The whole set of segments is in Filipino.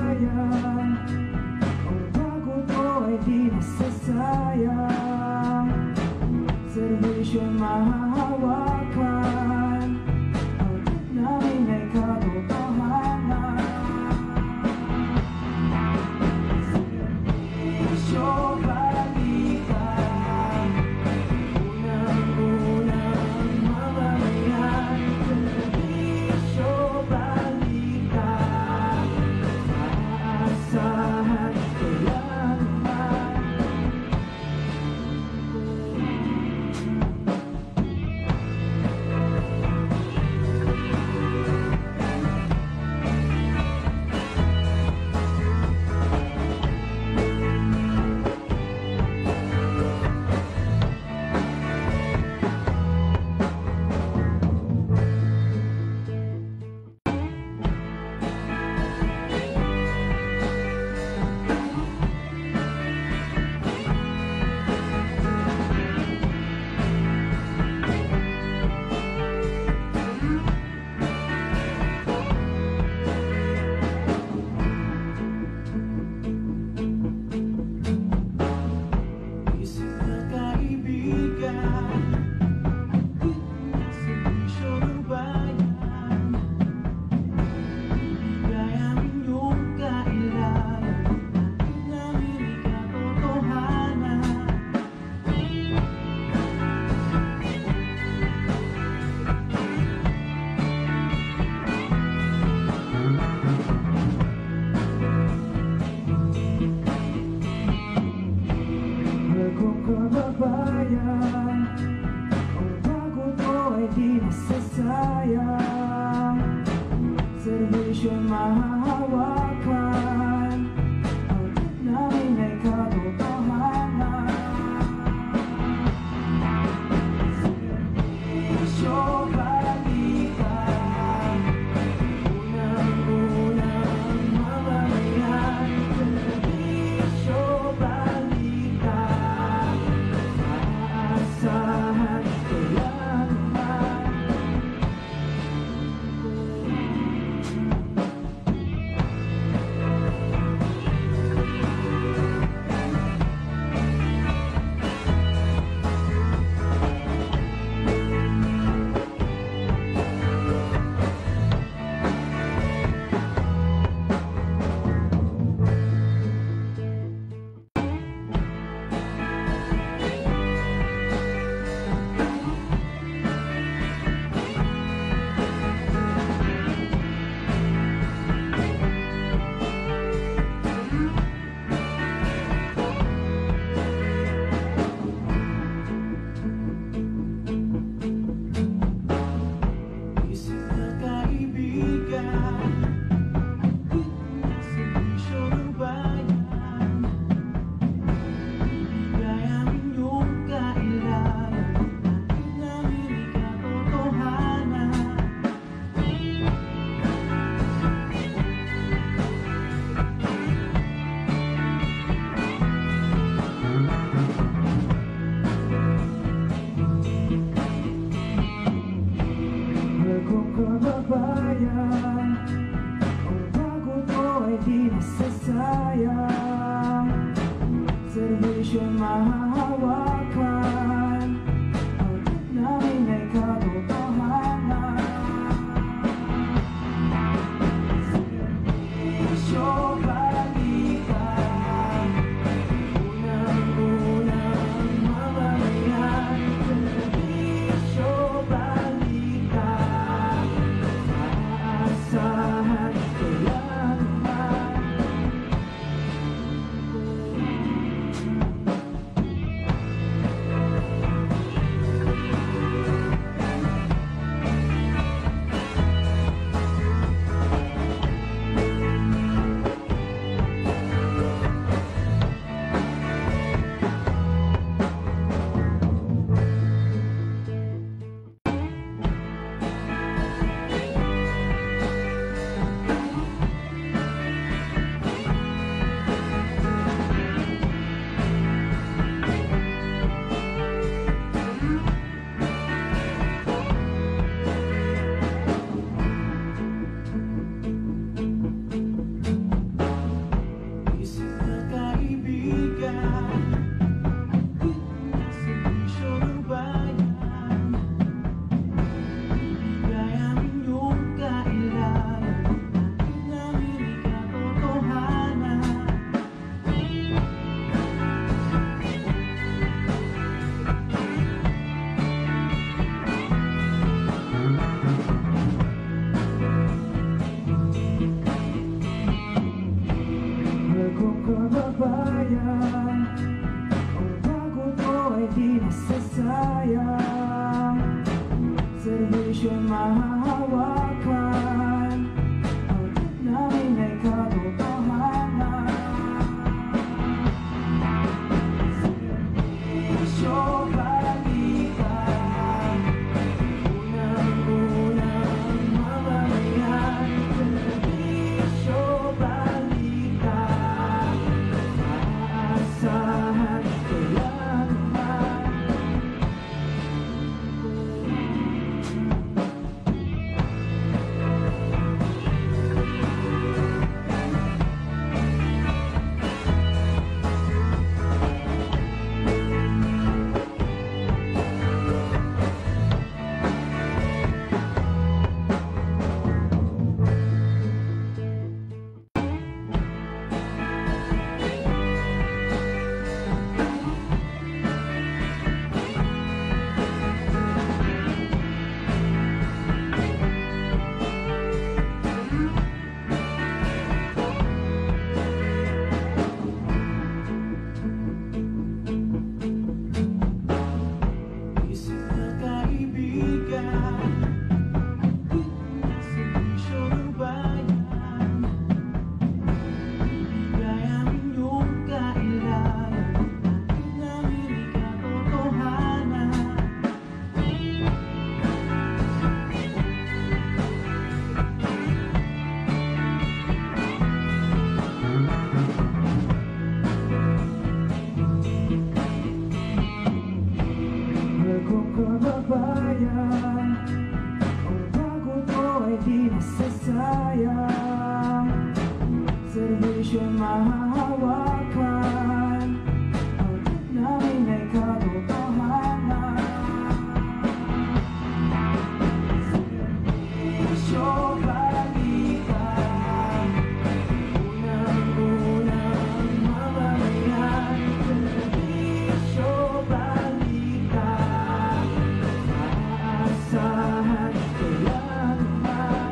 bayan. Ang bago ko ay di nasasayang, serbisyong mahahawakan, ang namin ay katotohanan. Serbisyo balikan, unang-unang mamamayan. Serbisyo balikan, aasahan kailan naman. Kababayan, ang bago ko ay di nasasayang, serbisyong mahahawakan, ang namin ay katotohanan. Serbisyo balikan, unang-unang mamamayan. Serbisyo balikan, aasahan kailan naman. Kababayan, ang bago ko ay di nasasayang, serbisyong mahahawakan, ang namin ay katotohanan. Serbisyo balikan, unang-unang mamamayan. Serbisyo balikan, aasahan kailan naman. kong kababayan, ang bago ko ay di nasasayang. Servisyo'y mahahawakan, ang tip namin ay katotohanan. Servisyo balikan, unang-unang mamamayan. Servisyo balikan, maaasahan kailan naman. Kababayan, ang bago ko ay di nasasayang. Servisyo'y mahahawakan, ang tip namin ay katotohanan. Servisyo balikan, unang-unang mamamayan. Servisyo balikan, maaasahan kailan naman.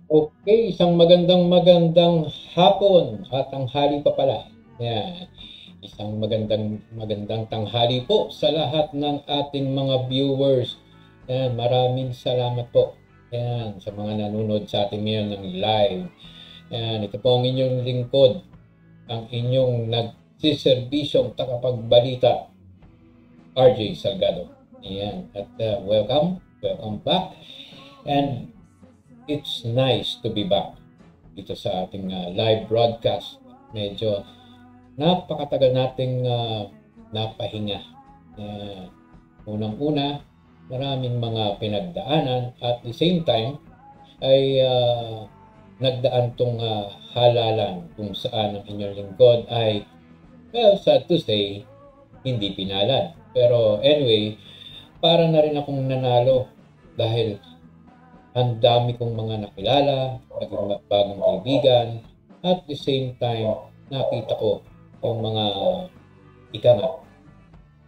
Okay, isang magandang hapon at tanghali pa pala. Yan. Isang magandang tanghali po sa lahat ng ating mga viewers. Ayan, maraming salamat po. Ayan, sa mga nanonood sa atin ngayon ng live. Ayan, ito po ang inyong lingkod, ang inyong nagsiserbisyong takapagbalita, RJ Salgado. Ayan, at welcome back. And it's nice to be back dito sa ating live broadcast. Medyo napakatagal nating napahinga. Unang-una, maraming mga pinagdaanan at the same time ay nagdaan tong halalan kung saan ang inyong lingkod ay, well, sad to say, hindi pinalad. Pero anyway, para na rin akong nanalo dahil ang dami kong mga nakilala, naging bagong kaibigan, at the same time, nakita ko yung mga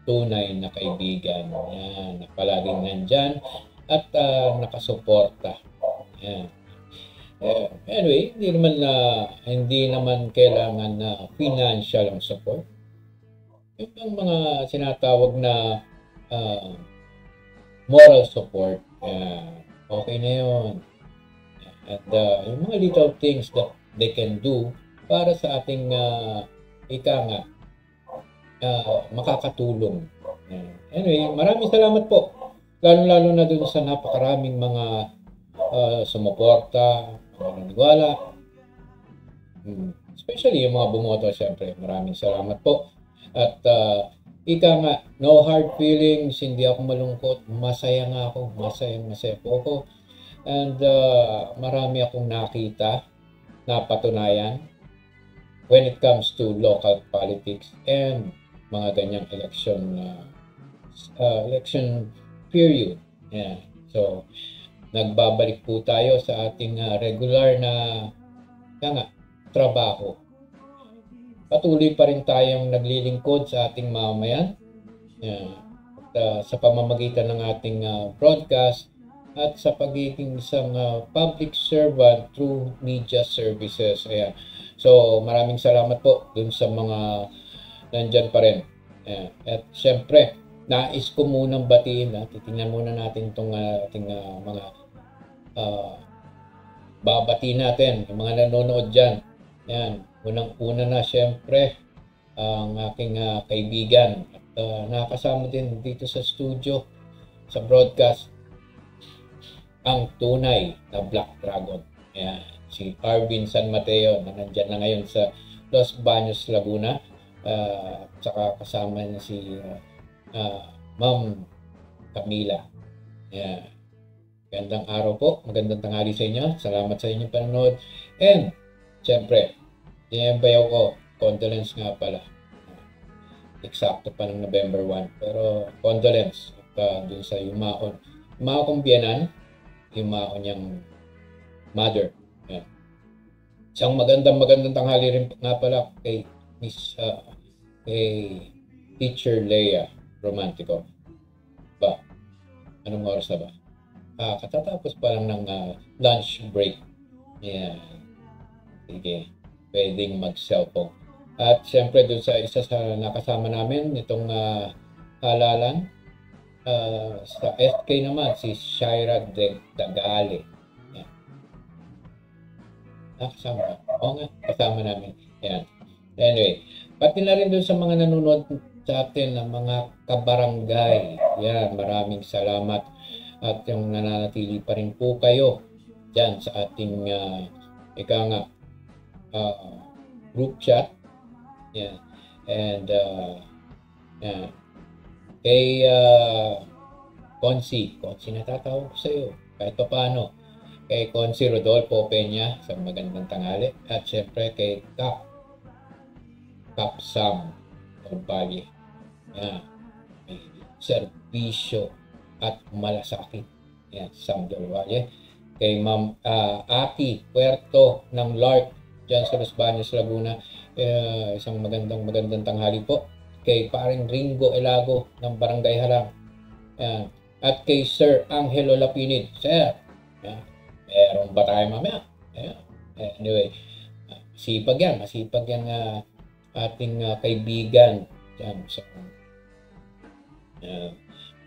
tunay na kaibigan. Yan, na palaging nandyan at nakasuporta. Yan. Anyway, hindi naman kailangan na financial ang support. Yung mga sinatawag na moral support, okay na yun. At yung mga little things that they can do para sa ating makakatulong. Anyway, maraming salamat po. Lalo-lalo na dun sa napakaraming mga sumuporta, mga naniwala. Especially yung mga bumoto, syempre. Maraming salamat po. At no hard feelings, hindi ako malungkot. Masaya nga ako. Masaya po ako. And marami akong nakita na patunayan when it comes to local politics and mga ganyang election period. Yeah. So, nagbabalik po tayo sa ating regular na trabaho. Patuloy pa rin tayong naglilingkod sa ating mamamayan. Yeah. At, sa pamamagitan ng ating broadcast at sa pagiging isang public servant through media services. Ayan. So, maraming salamat po dun sa mga nandyan pa rin. Ayan. At syempre, nais ko munang batiin. Titingnan muna natin itong ating mga babatiin natin, yung mga nanonood dyan. Ayan. Unang-una na syempre, ang aking kaibigan. At nakasama din dito sa studio, sa broadcast, ang tunay na Black Dragon. Ayan. Si Arvin San Mateo na nandyan na ngayon sa Los Baños, Laguna. Saka kasama niya si Ma'am Camila. Ayan. Magandang araw po. Magandang tanghali sa inyo. Salamat sa inyong panonood. And, siyempre, dinembayaw ko. Condolence nga pala. Eksakto pa ng November 1. Pero, condolence. At dun sa yumaon. Yumaon kong biyanan. Yumaon niyang mother. Ayan. Isang magandang tanghali rin nga pala kay kay Teacher Leia Romantico. Ba? Anong oras na ba? Katatapos pa lang ng lunch break. Yeah. Sige. Pwedeng mag-cellphone. At syempre dun sa isa sa nakasama namin, itong halalan, sa SK naman, si Shaira Dagale. Yeah. Kasama. Oo nga, kasama namin. Yan. Anyway, pati na rin dun sa mga nanonood sa atin ng mga kabarangay. Yan, maraming salamat. At yung nananatili pa rin po kayo dyan sa ating group chat. Yan. And yan. Kay Consi natatawag ko sa iyo kahit pa paano. Kay Consi Rodolfo Peña, sa magandang tanghali. At syempre kay Cap Sam Orballe. Yan. May serbisyo at malasakit. Yan, Sam Orballe. Kay Ma'am Aki Puerto ng Lark dyan sa Los Baños, Laguna. Isang magandang tanghali po. Kay paring Ringo Elago ng Barangay Harang. Yan. At kay Sir Angelo Lapinid. Sir, yan. Meron ba tayo mamaya? Yan. Anyway, masipag yan ating kaibigan dyan sa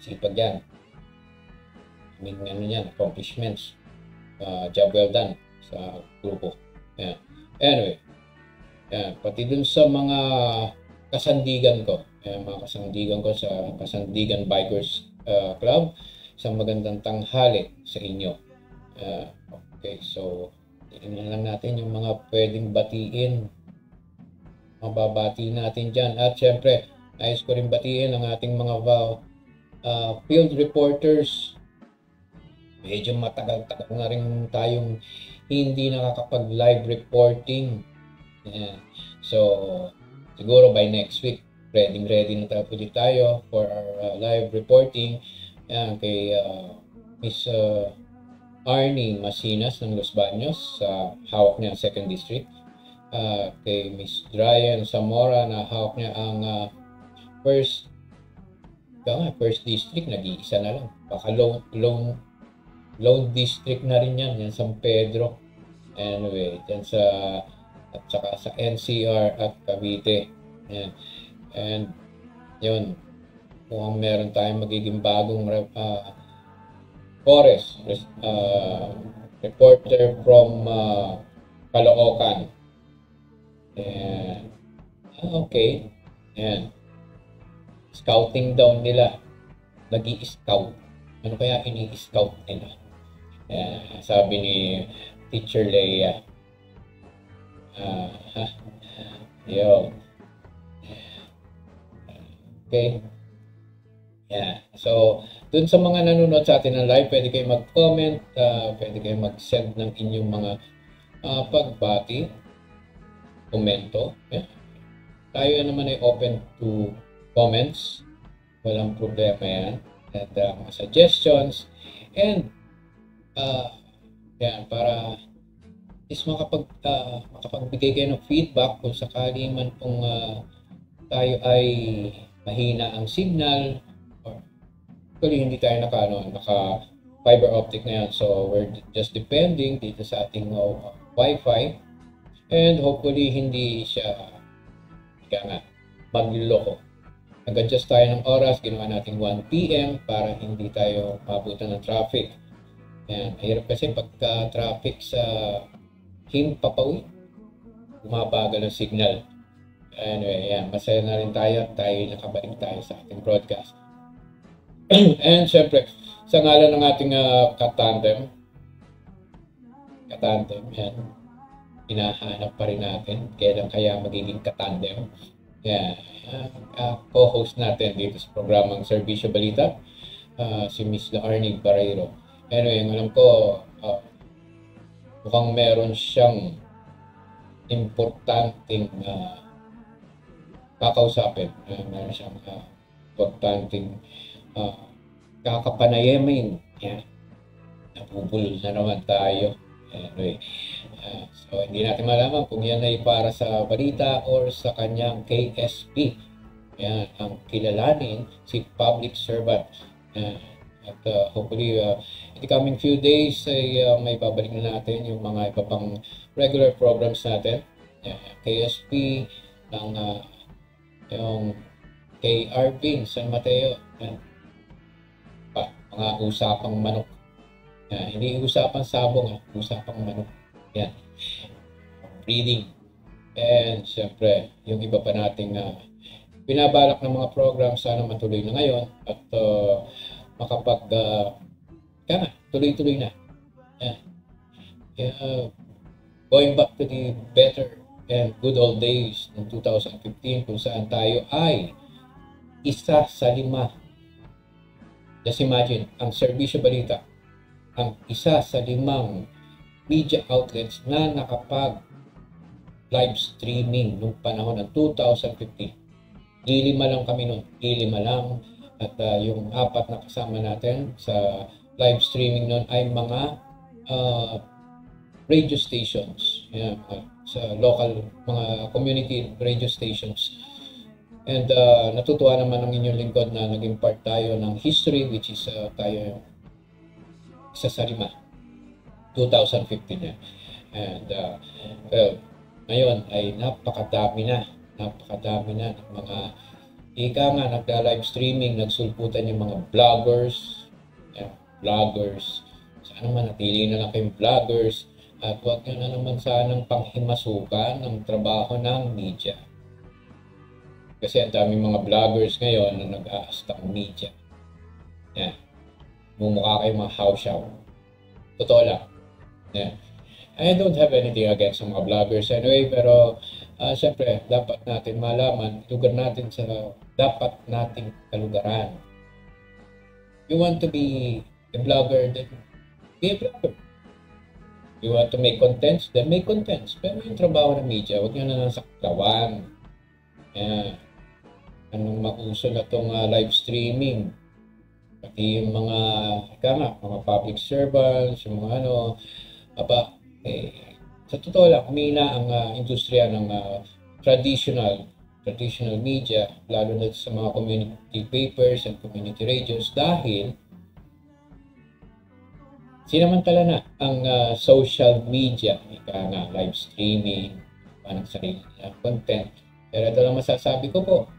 sipag yan. Ano yan, accomplishments. Job well done sa grupo. Yan. Anyway, yan. Pati dun sa mga kasandigan ko, mga kasandigan ko sa Kasandigan Bikers Club, isang magandang tanghali sa inyo. Okay, so tingnan lang natin yung mga pwedeng batiin. Mababati natin dyan. At syempre, nais ko rin batiin ang ating mga field reporters. Medyo matagal-tagal na rin tayong hindi nakakapag-live reporting. Yeah. So, siguro by next week, ready na tayo for our live reporting. Yan, kay Miss Arnie Masinas ng Los Baños, hawak niya ang 2nd District. Kay Miss Ryan Zamora na hawak niya ang first District, nag-iisa na lang. Baka Lone District na rin yan San Pedro. Anyway, dyan at saka sa NCR at Cavite. Yan. And yun, kung meron tayong magiging bagong forest reporter from Caloocan. And, okay. Yan. Scouting daw nila. Nag-i-scout. Ano kaya ini-scout nila? Sabi ni Teacher Leia. Yo. Okay. Yeah. So, dun sa mga nanonood sa atin ng live, pwede kayo mag-comment, pwede kayo mag-send ng inyong mga pagbati, komento. Yeah. Tayo naman ay open to comments. Walang problema yan. At mga suggestions. And, yan, para is makapagbigay kayo ng feedback kung sakali man kung tayo ay mahina ang signal or actually hindi tayo naka fiber optic na yan, so we're just depending dito sa ating Wi-Fi, and hopefully hindi siya magloko. Nag-adjust tayo ng oras, ginawa natin 1 PM para hindi tayo mabutan ng traffic. Yan, mahirap kasi pagka traffic sa Himpapawid, bumabagal ang signal. Anyway, yan, masaya na rin tayo at nakabalik tayo sa ating broadcast. And syempre, sa ngalan ng ating katandem, yan, hinahanap pa rin natin kailan kaya magiging katandem. Yan, co-host natin dito sa programang Serbisyo Balita, si Miss Arnie Barreiro. Anyway, alam ko, mukhang meron siyang importanteng kakausapin. Meron siyang importanteng kakapanayamin. Yan. Nabubulol na naman tayo. Anyway, so hindi natin malaman kung yan ay para sa balita or sa kanyang KSP. Yan, ang kilalanin si public servant. At hopefully, in the coming few days ay may babalik na natin yung mga iba pang regular programs natin. KSP, ng yung kay Arvin San Mateo. Mga usapang manok. Hindi usapang sabong, usapang manok. Yan. Breeding. And siyempre, yung iba pa nating binabalak ng mga program, sana matuloy na ngayon at tuloy-tuloy na. Going back to the better and good old days ng 2015 kung saan tayo ay isa sa 5. Just imagine, ang Serbisyo Balita, ang isa sa 5 media outlets na nakapag live streaming noong panahon ng 2015. Lilima lang kami noon. Lilima lang. At yung 4 na kasama natin sa live streaming noon ay mga radio stations. Yan, sa local, mga community radio stations. And natutuwa naman ang inyong lingkod na naging part tayo ng history, which is tayo isa sa 5. 2015 yan. And well, ngayon ay napakadami na napakadami na ng mga nagla-live streaming, nagsulputan yung mga vloggers. Yan, vloggers. Sana manatili na lang kayong vloggers at huwag nyo na naman sanang panghimasukan ng trabaho ng media. Kasi ang daming mga vloggers ngayon na nag-aastang media. Yan. Mumukha kayo mga house show. Totoo lang. Yan. I don't have anything against sa mga vloggers anyway, pero siyempre, dapat natin malaman, lugar natin sa dapat nating kalugaran. You want to be a vlogger, then be a vlogger. You want to make contents, then make contents. Pero yung trabaho ng media, huwag nyo na nasaklawan. Yan. Anong mauso na itong live streaming. Pati yung mga, mga public servants, yung mga sa totoo lang, kumina ang industriya ng traditional media, lalo na sa mga community papers and community radios dahil sinamantala na ang social media, live streaming, ng sarili na content. Pero ito lang masasabi ko po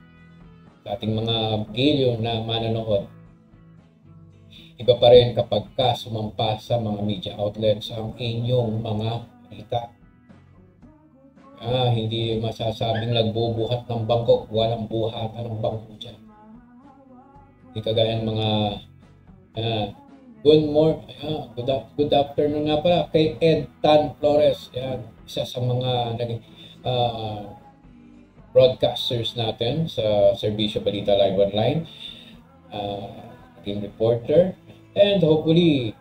sa ating mga gilyo na manonood. Iba pa rin kapag sumampa sa mga media outlets ang inyong mga balita. Hindi masasabing nagbubuhat ng bangko, walang buhatan ng bangko dyan. Hindi kagaya ng mga good afternoon nga pala kay Ed Tan Flores. Yan, isa sa mga naging broadcasters natin sa Serbisyo Balita Live Online. Naging reporter. And hopefully,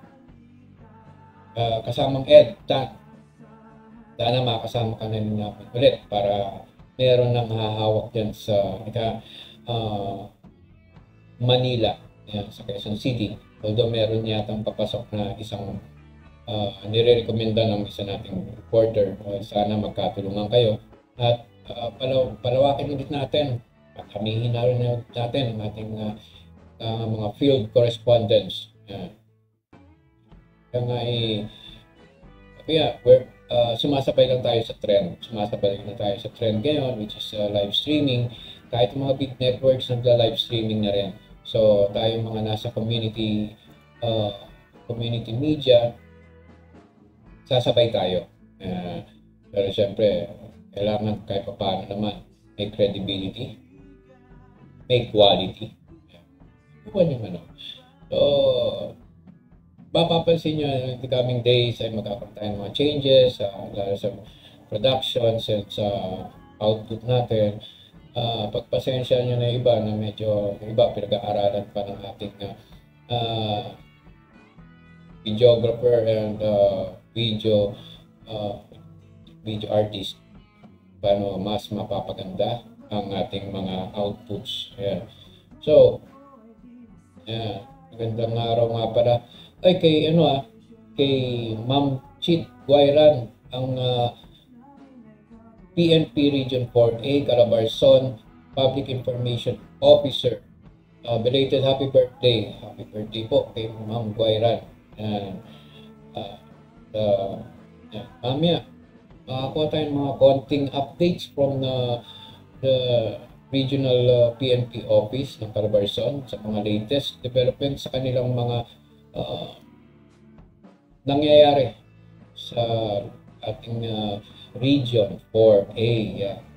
kasamang Ed Tan, sana makasama ka na namin ulit para meron nang hahawak dyan sa Manila, sa Quezon City. Although meron yatang papasok na isang nire-recommenda ng isa nating reporter. Sana magkatulungan kayo at palawakin ulit natin at hamihin na rin natin ang ating mga field correspondents. Sumasabay lang tayo sa trend. Ngayon, which is live streaming. Kahit mga big networks nagla-live streaming na rin. So, tayo mga nasa community media, sasabay tayo. Pero syempre, kailangan kahit paano naman may credibility, may quality. So, mapapansin nyo in the coming days ay magkakaroon tayo ng mga changes lalo sa productions and sa output natin. Pagpasensya nyo na iba na medyo pinag-aaralan pa ng ating videographer and video artist paano mas mapapaganda ang ating mga outputs. Ayan. So, magandang araw nga pala. Ay, kay Ma'am Chit Guayran, ang PNP Region 4A, Calabarzon Public Information Officer. Belated happy birthday. Happy birthday po kay Ma'am Guayran. Mamaya, makakuha tayo ng mga konting updates from the regional PNP office ng Calabarzon sa mga latest developments sa kanilang mga nangyayari sa ating region 4A,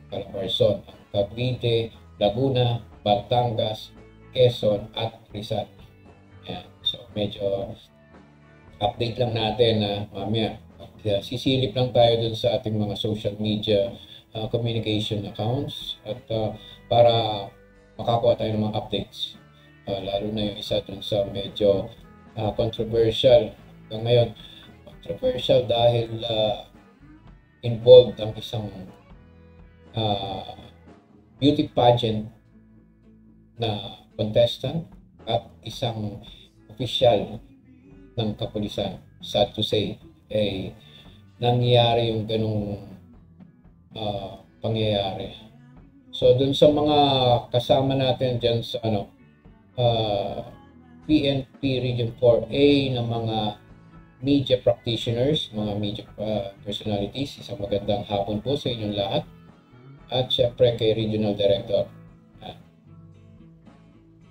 Calabarzon, Cavite, Laguna, Batangas, Quezon at Rizal. So medyo update lang natin mamaya. Sisilip lang tayo dun sa ating mga social media communication accounts at para makakuha tayo ng mga updates. Lalo na yung isa dun sa medyo controversial. Ngayon, controversial dahil involved ang isang beauty pageant na contestant at isang official ng kapulisan. Sad to say, nangyayari yung ganung pangyayari. So, dun sa mga kasama natin dyan sa PNP Region 4A ng mga media practitioners, mga media personalities, isang magandang hapon po sa inyong lahat. at syempre kay Regional Director.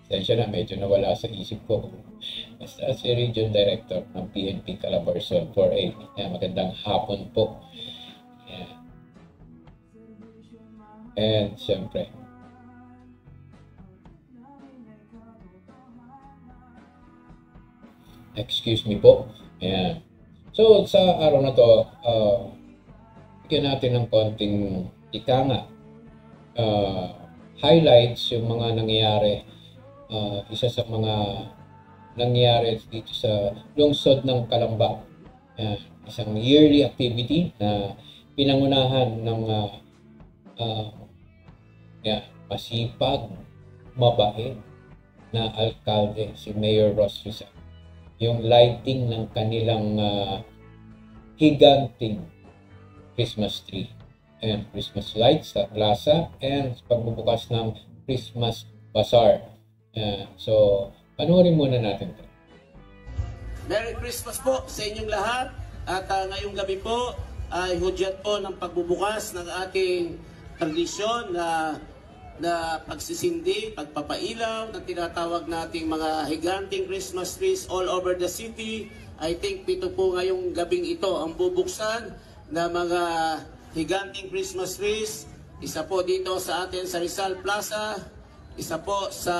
Sensya na, medyo nawala sa isip ko. Basta si Region Director ng PNP Calabarzon 4A. Magandang hapon po. Yan. And syempre, excuse me po. Ayan. So, sa araw na to, bigyan natin ng konting highlights yung mga nangyayari. Isa sa mga nangyayari dito sa lungsod ng Calamba. Isang yearly activity na pinangunahan ng masipag, mabait na alkalde, si Mayor Ross Rizal. Yung lighting ng kanilang higanting Christmas tree and Christmas lights sa plaza and pagbubukas ng Christmas bazaar. So, panoorin muna natin ito. Merry Christmas po sa inyong lahat at ngayong gabi po ay hudyat po ng pagbubukas ng ating tradisyon na pagsisindi, pagpapailaw ng tinatawag nating mga higanting Christmas trees all over the city. I think pito po ngayong gabing ito ang bubuksan na mga higanting Christmas trees. Isa po dito sa atin sa Rizal Plaza, isa po sa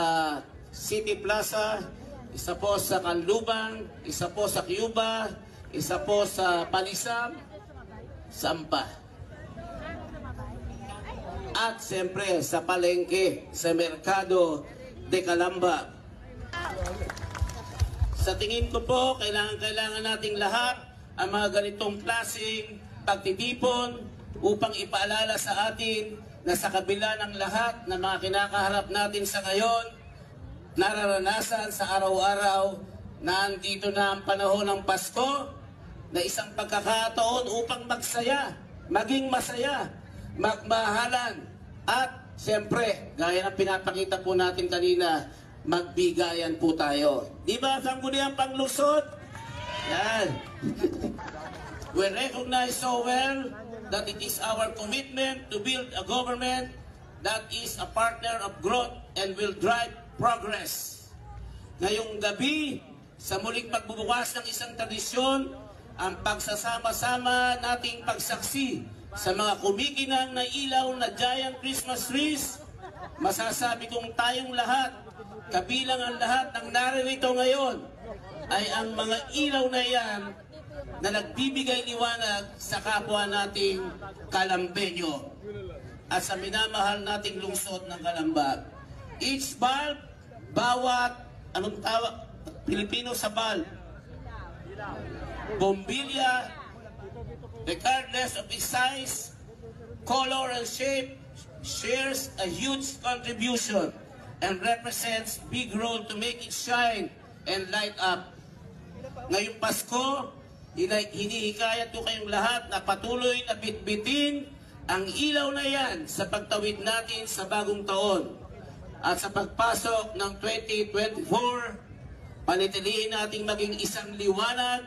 City Plaza, isa po sa Canlubang, isa po sa Cuba, isa po sa Palisam, Sampa. At siyempre sa palengke, sa Merkado de Calamba. Sa tingin ko po, kailangan nating lahat ang mga ganitong klaseng pagtitipon upang ipaalala sa atin na sa kabila ng lahat ng mga kinakaharap natin sa ngayon, nararanasan sa araw-araw na andito na ang panahon ng Pasko na isang pagkakataon upang magsaya, maging masaya, magmahalan at siyempre, gaya ng pinapakita po natin kanina, magbigayan po tayo. Di ba, Sangguniang Panglusod? Yan. We recognize so well that it is our commitment to build a government that is a partner of growth and will drive progress. Ngayong gabi, sa muling pagbubukas ng isang tradisyon, ang pagsasama-sama nating pagsaksi sa mga kumikinang na ilaw na giant Christmas trees, masasabi kong tayong lahat, kabilang ang lahat ng naririto ngayon, ay ang mga ilaw na yan na nagbibigay liwanag sa kapwa nating Calambeño at sa minamahal nating lungsod ng Calamba. Each bulb, bawat, anong tawag, Pilipino sa bulb, bombilya, regardless of its size, color, and shape, shares a huge contribution and represents big role to make it shine and light up. Ngayong Pasko, hinihikayat ko kayong lahat na patuloy na bitbitin ang ilaw na yan sa pagtawid natin sa bagong taon. At sa pagpasok ng 2024, panitilihin nating maging isang liwanag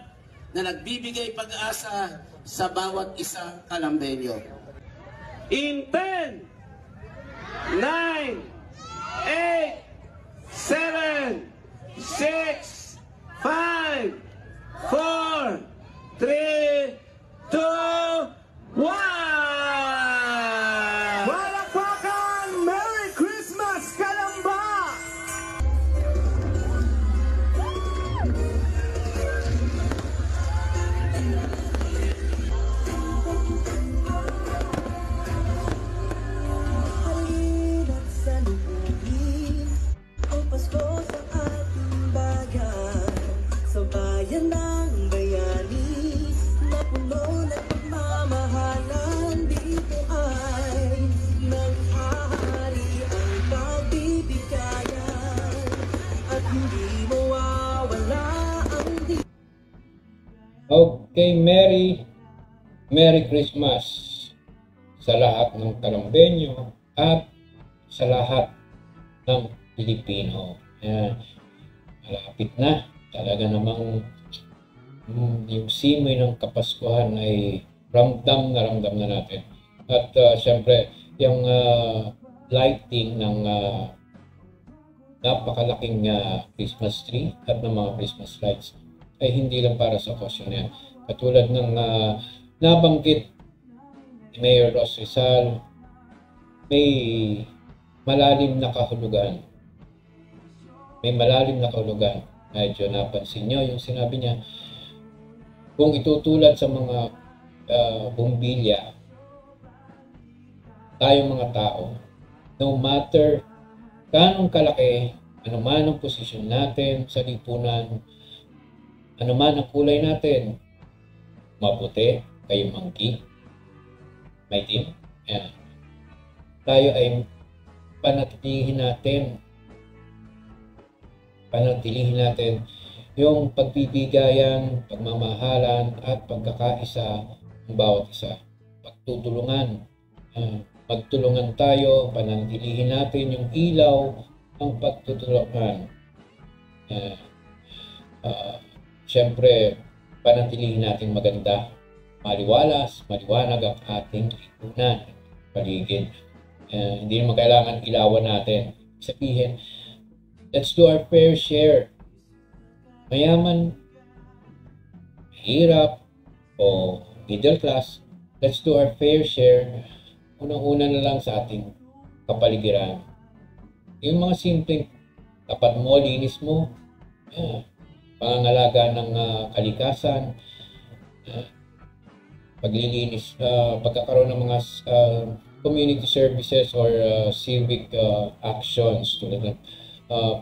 na nagbibigay pag-asa sa bawat isang Calambeño. In 10, 9, 8, 7, 6, 5, 4, 3, 2, 1! Palakpakan! Merry Christmas, Calamba! Halina't salubungin ang Pasko sa ating bayan, sa bayan ng bayani na puno ng pagmamahalan. Dito ay naghahari ang pagbibigayan at hindi mawawala ang Okay, Merry Christmas sa lahat ng Calambeño at sa lahat ng Pilipino. Ayan. Malapit na. Talaga namang yung simoy ng Kapaskuhan ay ramdam na natin. At syempre, yung lighting ng napakalaking Christmas tree at ng mga Christmas lights ay hindi lang para sa okasyon yan. Katulad ng nabanggit ni Mayor Ross Rizal, may malalim na kahulugan. May malalim na kahulugan. Medyo napansin nyo yung sinabi niya. Kung itutulad sa mga bumbilya, tayong mga tao, no matter ganong kalaki, ano man ang posisyon natin sa lipunan, ano man ang kulay natin, maputi, kayo mangki, maitim, yan. Tayo ay panatilihin natin yung pagbibigayan, pagmamahalan, at pagkakaisa ng bawat isa. Pagtutulungan. Magtulungan tayo, panatilihin natin yung ilaw ng pagtutulungan. Siyempre, panatilihin natin maganda, maliwanag ang ating lipunan, paligid. Hindi naman kailangan ilawan natin. Sabihin, let's do our fair share. Mayaman, mahirap, o middle class, let's do our fair share. Unang-una na lang sa ating kapaligiran. Yung mga simpleng tapat mo, linis mo, pangangalaga ng kalikasan, paglilinis, pagkakaroon ng mga community services or civic actions tulad ng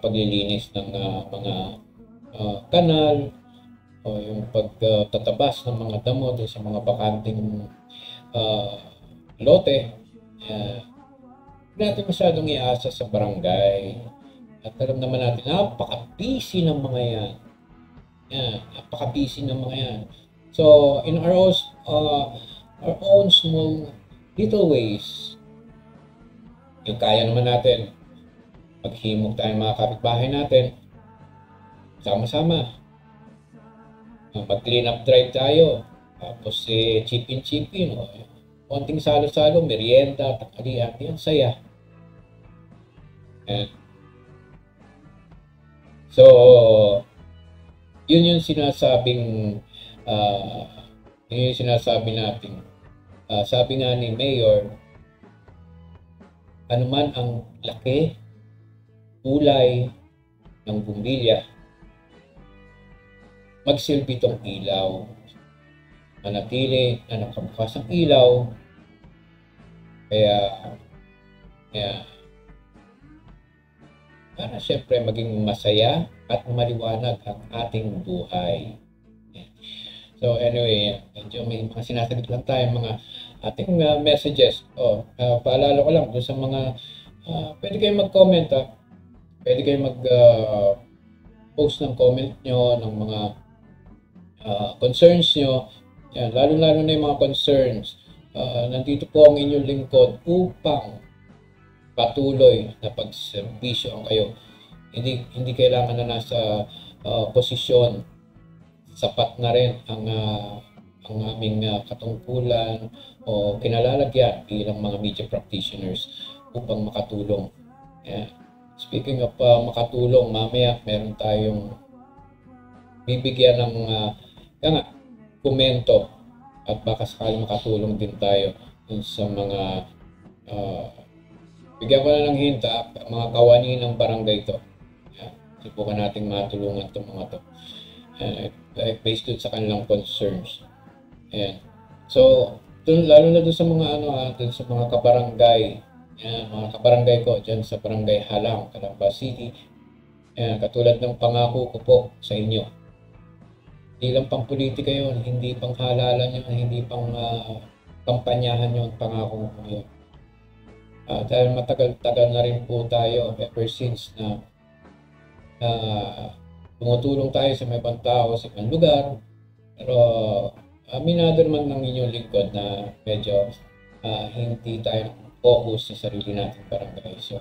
paglilinis ng mga kanal o yung pagtatabas ng mga damo sa mga bakanting lote. Hindi natin masyadong iasa sa barangay. At alam naman natin, napaka-busy ng mga yan. Napaka-busy ng mga yan. So, in our own small little ways, yung kaya naman natin, maghimok tayo mga kapitbahay natin, sama-sama. Mag-clean up drive tayo. Tapos chipin-chipin. Konting salo-salo, merienda, tanghalian, yan, saya. So, yun yung sinasabing, natin. Sabi nga ni Mayor, anuman ang laki, kulay ng bumbilya, magsilbi tong ilaw. Manatili na nakabukas ang ilaw. Kaya para siyempre maging masaya at maliwanag ang ating buhay. So anyway, medyo may mga sinasagot lang tayo, mga ating messages. Paalala ko lang doon sa mga pwede kayong mag-comment. Pwede kayong mag-post ng comment nyo, ng mga concerns nyo. Yan, lalo-lalo na yung mga concerns. Nandito po ang inyong lingkod upang patuloy na pagserbisyo ang kayo. Hindi kailangan na nasa posisyon. Sapat na rin ang aming katungkulan o kinalalagyan bilang mga media practitioners upang makatulong. Speaking of makatulong, mamaya meron tayong bibigyan ng komento at baka sakali makatulong din tayo sa mga bigyan ko na ng hinta, mga kawani ng barangay ito. Subukan nating matulungan itong mga ito. Based dun sa kanilang concerns. So, lalo na dun sa mga dun sa mga kabarangay. Mga kabarangay ko dyan sa Barangay Halang, Calamba City. Katulad ng pangako ko po sa inyo. Hindi lang pang politika yun, hindi pang halalan yun, hindi pang kampanyahan yun, pangako ko yun. Dahil matagal-tagal na rin po tayo ever since na tumutulong tayo sa may ibang tao sa ibang lugar. Pero aminado naman ng inyong lingkod na medyo hindi tayo focus sa sarili natin barangay. So,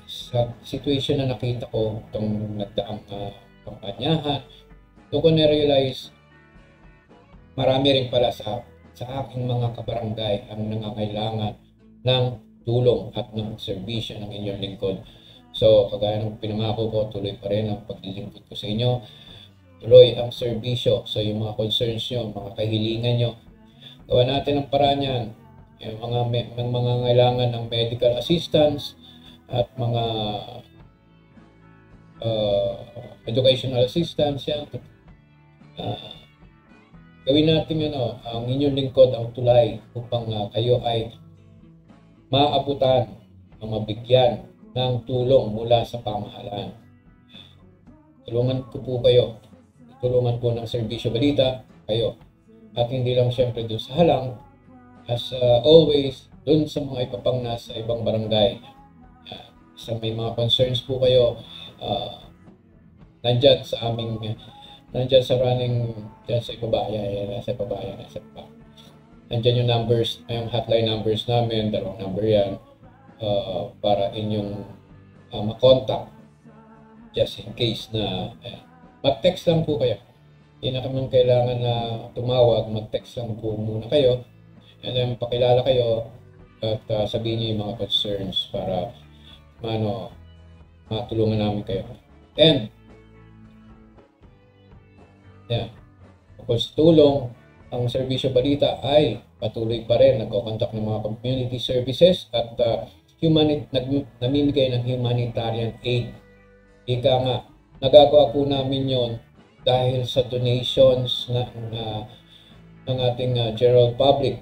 sa situation na nakita ko itong nagdaang kampanyahan, doon ko na-realize marami rin pala sa aking mga kabarangay ang nangangailangan ng tulong at ng serbisyo ng inyong lingkod. So, kagaya ng pinangako ko, tuloy pa rin ang paglilingkod ko sa inyo. Tuloy ang serbisyo. So, yung mga concerns nyo, mga kahilingan nyo, gawa natin ang paraan yan. Yung mga ngailangan ng medical assistance at mga educational assistance yan. Gawin natin ang inyong lingkod ang tulay upang kayo ay maabutan o mabigyan ng tulong mula sa pamahalaan. Tulungan ko po kayo. Tulungan po ng Serbisyo Balita kayo. At hindi lang siyempre doon sa Halang, as always, doon sa mga ipapang nasa ibang barangay. Sa may mga concerns po kayo, nandyan sa aming, nandyan sa running, dyan sa ibabayan, nasa ibabayan. Nandyan yung numbers, yung hotline numbers namin, 2 number yan, para inyong makontak just in case na mag-text lang po kayo. Hindi na kami kailangan na tumawag, mag-text lang po muna kayo and then pakilala kayo at sabihin niyo yung mga concerns para matulungan namin kayo. And kung sa tulong, ang Serbisyo Balita ay patuloy pa rin nagko-contact ng mga community services at namimigay ng humanitarian aid. Ika nga, nagagawa po namin yon dahil sa donations ng ating general public.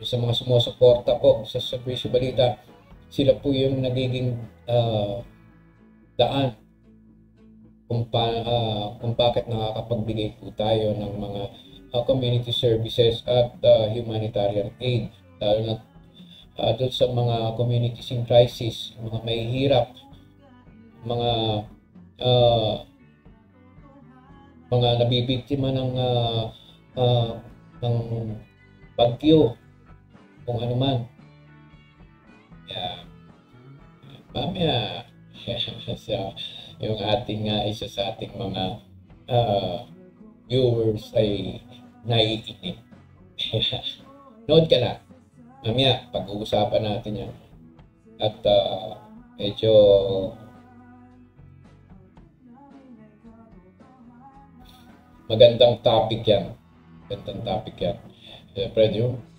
Sa mga sumusuporta po sa Serbisyo Balita, sila po yung nagiging daan kung bakit nakakapagbigay po tayo ng mga community services at humanitarian aid, lalo na doon sa mga communities in crisis, mga mahihirap, mga nabibiktima ng bagyo, kung ano man. Mamaya yung ating isa sa ating mga viewers ay naiinip. Nood ka na. Mamaya, pag-uusapan natin yan. At medyo magandang topic yan. Siyempre,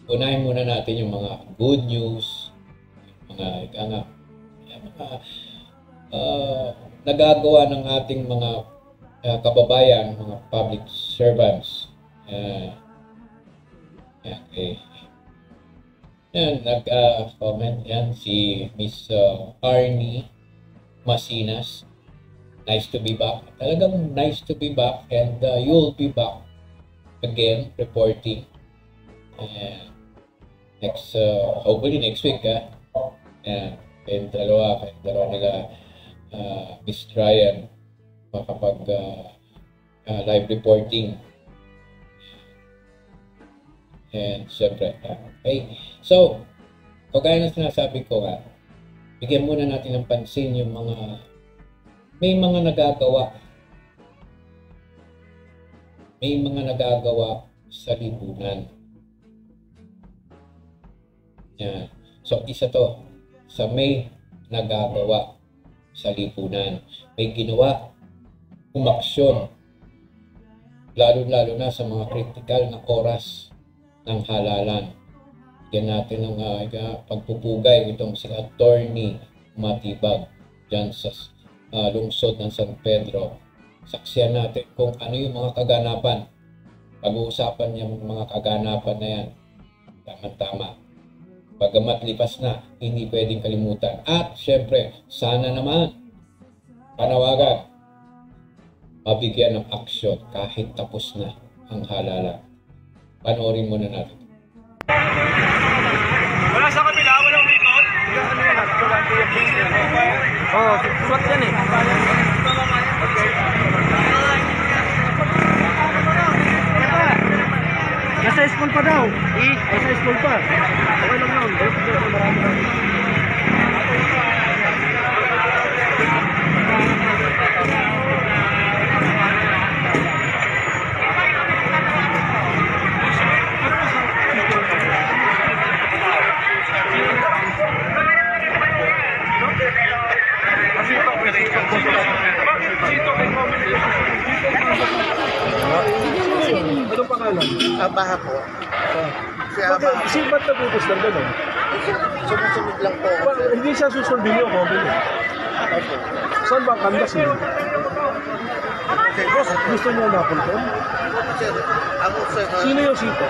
unahin muna natin yung mga good news, mga nagagawa ng ating mga kababayan, mga public servants. Okay. Yan, nag-comment yan si Miss Arnie Masinas. Nice to be back. Talagang nice to be back, and you'll be back again reporting hopefully next week. Kayong dalawa nila Miss Ryan makapag live reporting. And syempre, okay. So, kagaya ng sinasabi ko nga, bigyan muna natin ng pansin yung may mga nagagawa sa lipunan. Yan. So, isa to sa may nagagawa sa lipunan. May ginawa, umaksyon, lalo na sa mga critical na oras ng halalan. Yan natin ng pagpupugay itong si Attorney Matibag dyan sa lungsod ng San Pedro. Saksiyan natin kung ano yung mga kaganapan. Pag-uusapan yung mga kaganapan na yan. Tama-tama. Bagamat lipas na, hindi pwedeng kalimutan. At syempre, sana naman panawagan, mabigyan ng aksyon kahit tapos na ang halalan. Panoorin muna natin. Wala sa kabila, walang record. Oo, swat yan eh. Nasa school pa daw. Nasa school pa. Okay lang lang. Marami lang. pangalan? Abaha po. Ah. Si Bakit? Abaha. Kasi ba't nagutos ng gano'n? Sumusunod lang po ako. Hindi siya susundin niyo, Kobel. Opo. Saan ba ang kandas niyo? Sir, boss. Gusto niyo napulton? Sir, ako sir. Sino yung sito?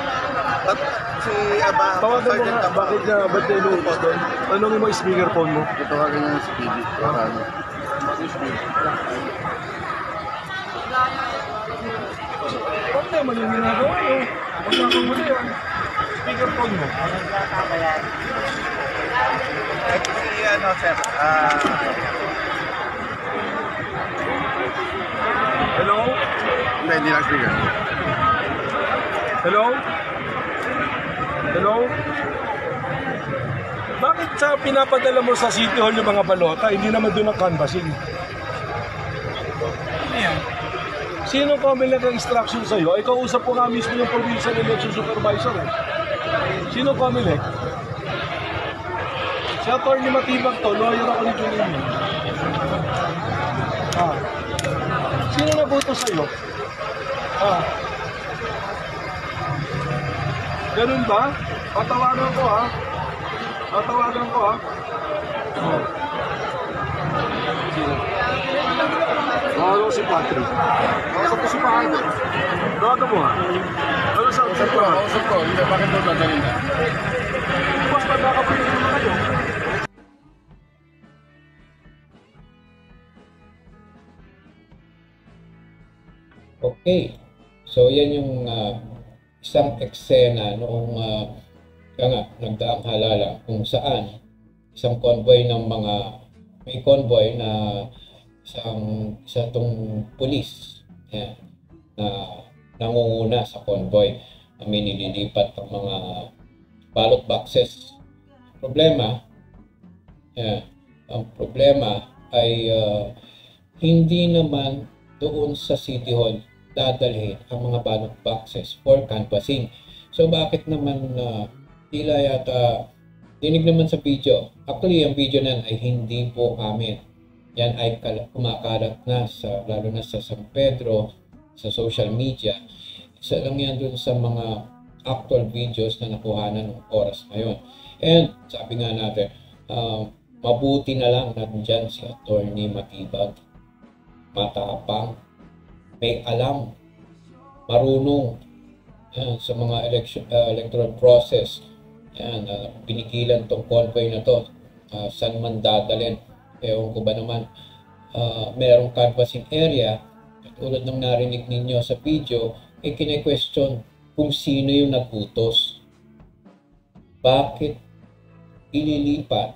Si Abaha. Tawagan mo nga, bakit niya, ba't niya inuutos doon? Tanongin mo yung speakerphone mo. Tawagan niya si Bibi. Huwag naman yung ginagawa niyo. Huwag na kung muli yun. Speakerphone mo. Si ano sir, Hello? hindi lang speaker. Hello? Hello? Bakit sa pinapadala mo sa City Hall yung mga balota, hindi naman doon ang canvassing? Sino comment nag-instruction sa'yo? Ay, kausap ko nga mismo yung provincial election supervisor. Eh. Sino comment? Si Atty. Matibag to, lawyer ako ni Julian. Ah. Sino nabuto sa'yo? Ah. Ganun ba? Patawagan ko ha. Patawagan ko ha. Oh. Sino? Ano si Patrick? Kausap ko si Patrick. Tawagan mo ha. Ano sa usap ko? Kausap ko. Hindi, bakit mo dadalhin na? Mas magkakapagin mo kayo. Okay. So, yan yung isang eksena noong nagdaang halala kung saan isang convoy ng mga may convoy na isa tong pulis na nangunguna sa convoy na may nililipat ng mga ballot boxes. Ang problema ay hindi naman doon sa City Hall dadalhin ang mga ballot boxes for canvassing. So bakit naman tila yata dinig naman sa video. Actually, ang video na ay hindi po amin. Yan ay kumakalat na lalo na sa San Pedro, sa social media. Isa lang yan dun sa mga actual videos na nakuhanan ng oras ngayon. And sabi nga natin, mabuti na lang nandyan si Atty. Matibag. Matapang, may alam, marunong sa mga electoral process. Pinigilan tong convoy na to. Saan man dadalhin? Ewan ko ba naman, merong canvassing area, tulad ng narinig ninyo sa video, kine-question kung sino yung nagputos. Bakit ililipat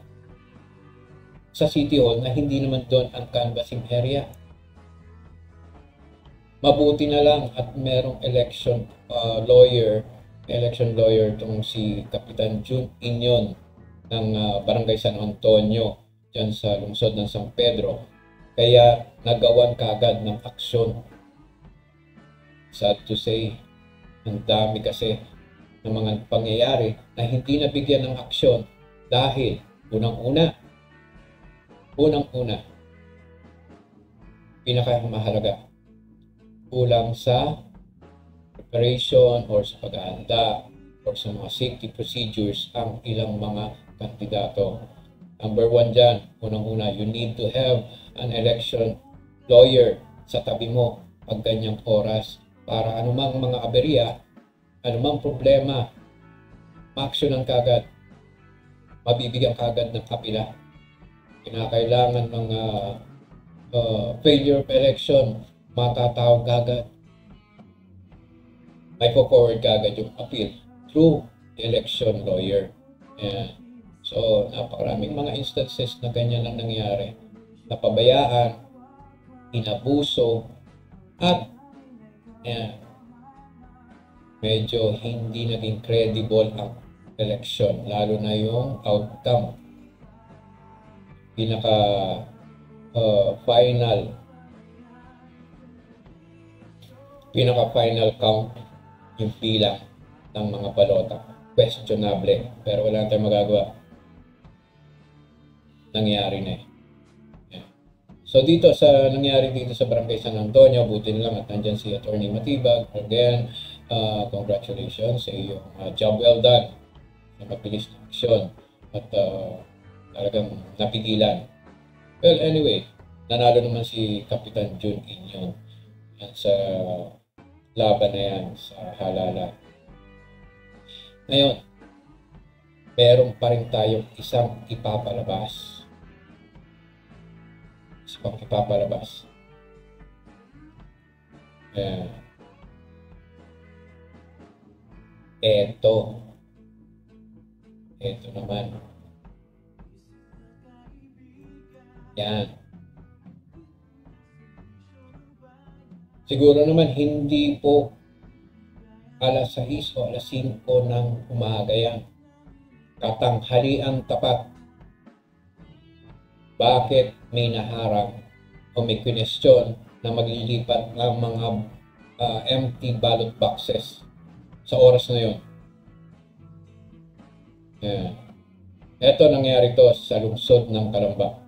sa City Hall na hindi naman doon ang canvassing area? Mabuti na lang at merong election lawyer itong si Kapitan June Inyon ng Barangay San Antonio dyan sa lungsod ng San Pedro. Kaya nagawan kagad ng aksyon. Sad to say, ang dami kasi ng mga pangyayari na hindi nabigyan ng aksyon dahil unang-una, pinakamahalaga, kulang sa preparation or sa paghahanda or sa mga safety procedures ang ilang mga kandidato. Number one dyan, unang-una, you need to have an election lawyer sa tabi mo pag ganyang oras para anumang mga aberya, anumang problema, ma-actionan kagad, mabibigyan kagad ng kapila. Kinakailangan ng failure of election, matatawag kagad. May forward kagad yung appeal through the election lawyer. So, napakaraming mga instances na ganyan lang nangyari. Napabayaan, inabuso, at medyo hindi naging credible ang election, lalo na yung outcome. Pinaka-final count yung bilang ng mga balota. Questionable. Pero wala tayong magagawa. Nangyari na eh. So dito nangyari dito sa Barangay San Antonio, buti na lang at nandyan si Atty. Matibag. Again, congratulations sa iyong job well done sa mabilis na aksyon at talagang napigilan. Well, anyway, nanalo naman si Kapitan Jun Inyon sa laban na yan sa halala. Ngayon, meron pa rin tayong isang ipapalabas. Isang ipapalabas. Eto naman. Yan. Siguro naman hindi po alas 6 o alas 5 ng umaga yan. Katanghaliang tapat. Bakit may naharang o may question na maglilipat ng mga empty ballot boxes sa oras na yun? Yan. Ito nangyari to sa lungsod ng Calamba.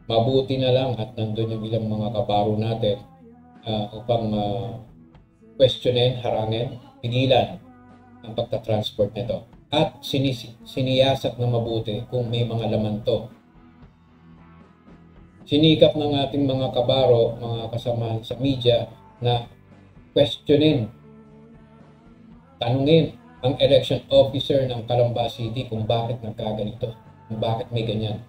Mabuti na lang at nandun yung ilang mga kabaro natin upang questionin, harangin, pigilan ang pagta-transport nito. At siniyasat na mabuti kung may mga laman to. Sinikap ng ating mga kabaro, mga kasamahan sa media na questionin, tanungin ang election officer ng Calamba City kung bakit nagkaganito, kung bakit may ganyan.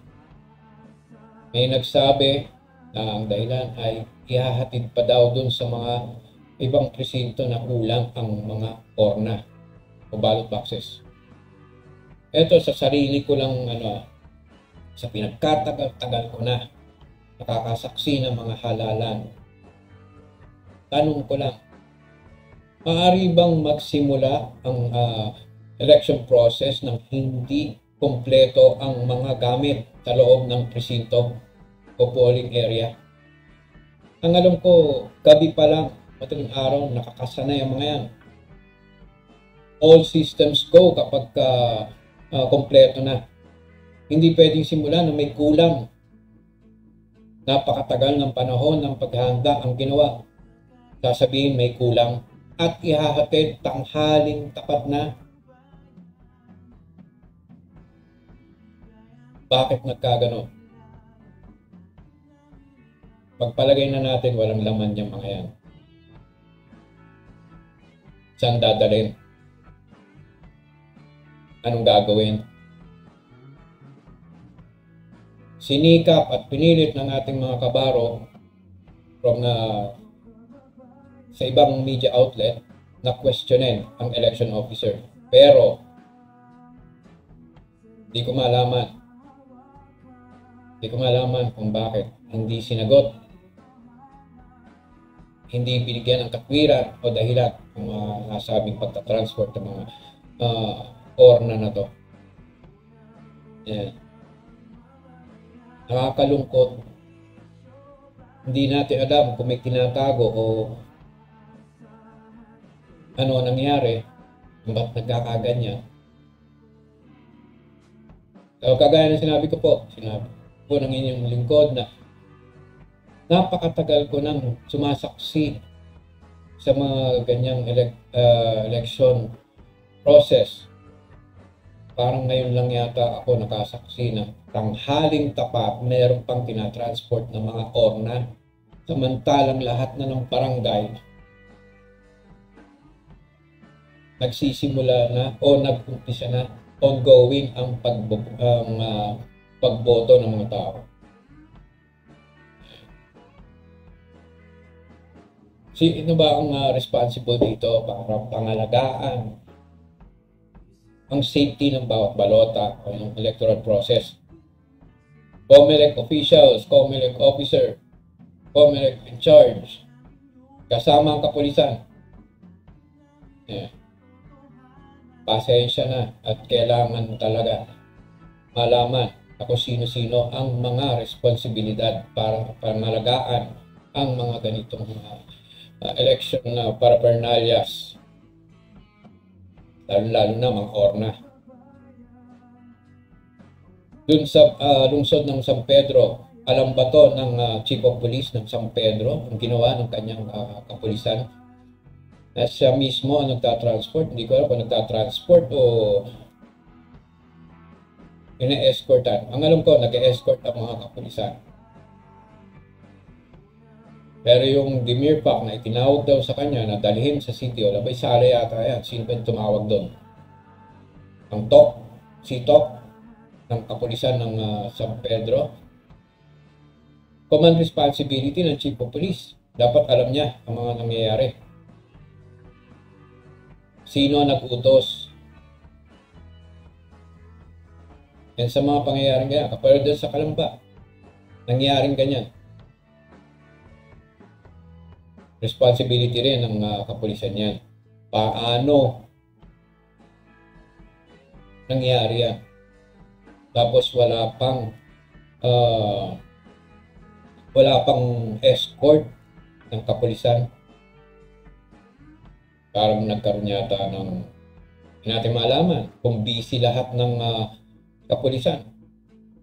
May nagsabi na ang dahilan ay ihahatid pa daw dun sa mga ibang presinto na kulang ang mga urna o ballot boxes. Ito sa sarili ko lang sa pinagkatagal-tagal ko na nakakasaksi ng mga halalan. Tanong ko lang, maaari bang magsimula ang election process ng hindi kompleto ang mga gamit sa loob ng presinto o polling area? Ang alam ko, gabi pa lang, madaling araw, nakakasanay ang mga yan. All systems go kapag kompleto na. Hindi pwedeng simulan na may kulang. Napakatagal ng panahon ng paghahanda ang ginawa. Sasabihin may kulang at ihahatid tanghaling tapat na. Bakit nagkagano? Pagpalagay na natin walang laman yung mga yan. Saan dadalhin? Anong gagawin? Sinikap at pinilit ng ating mga kabaro from sa ibang media outlet na questionin ang election officer. Pero di ko malaman kung bakit hindi sinagot, hindi binigyan ng katwiran o dahilan ang nasabing pagta-transport ng mga urna na to. Yan. Nakakalungkot. Hindi natin alam kung may tinatago o ano nangyari, ba't nagkakaganyan. So, kagaya ng sinabi ko ng inyong lingkod na napakatagal ko nang sumasaksi sa mga ganyang election process. Parang ngayon lang yata ako nakasaksi na tanghaling tapat meron pang tinatransport ng mga urna, samantalang lahat na ng barangay nagsisimula na o nag-umpisa na, ongoing ang pagboto ng mga tao. Sino ba ang responsible dito para pangalagaan ang safety ng bawat balota o ng electoral process? COMELEC officials, COMELEC officer, COMELEC in charge, kasama ang kapulisan. Pasensya na at kailangan talaga malaman kung sino-sino ang mga responsibilidad para pangalagaan ang mga ganitong election paraphernalias, lalo na mga urna. Dun sa lungsod ng San Pedro, alam ba to ng Chief of Police ng San Pedro ang ginawa ng kanyang kapulisan? na siya mismo ang nagtatransport. Hindi ko alam kung nagtatransport o ine-escortan. Ang alam ko, nag-escort ang mga kapulisan. Pero yung demure pack na itinawag daw sa kanya na dalhin sa city o labay sala yata yan. Sino ba yung tumawag doon? Ang si Tok ng kapulisan ng San Pedro. Command responsibility ng Chief of Police. Dapat alam niya ang mga nangyayari. Sino ang nag-utos? Yan sa mga pangyayaring ganyan. Kapag doon sa Kalamba, nangyayaring ganyan. Responsibility rin ng kapulisan yan. Paano nangyari yan? Tapos wala pang escort ng kapulisan. Parang nagkaroon yata ng hindi natin malaman kung busy lahat ng kapulisan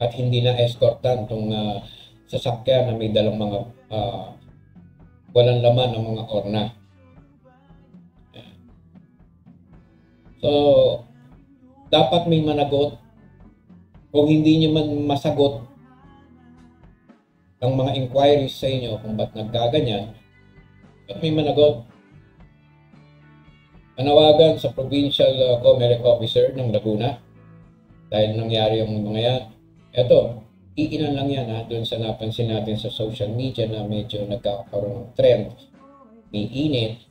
at hindi na escortan itong sasakyan na may dalang mga walang laman ng mga orna. So, dapat may managot. Kung hindi nyo man masagot ang mga inquiries sa inyo kung ba't nagkaganyan, dapat may managot. Panawagan sa Provincial Comelec Officer ng Laguna dahil nangyari yung mga yan. Ito, iilan lang yan doon sa napansin natin sa social media na medyo nagkakaroon ng trend. May init.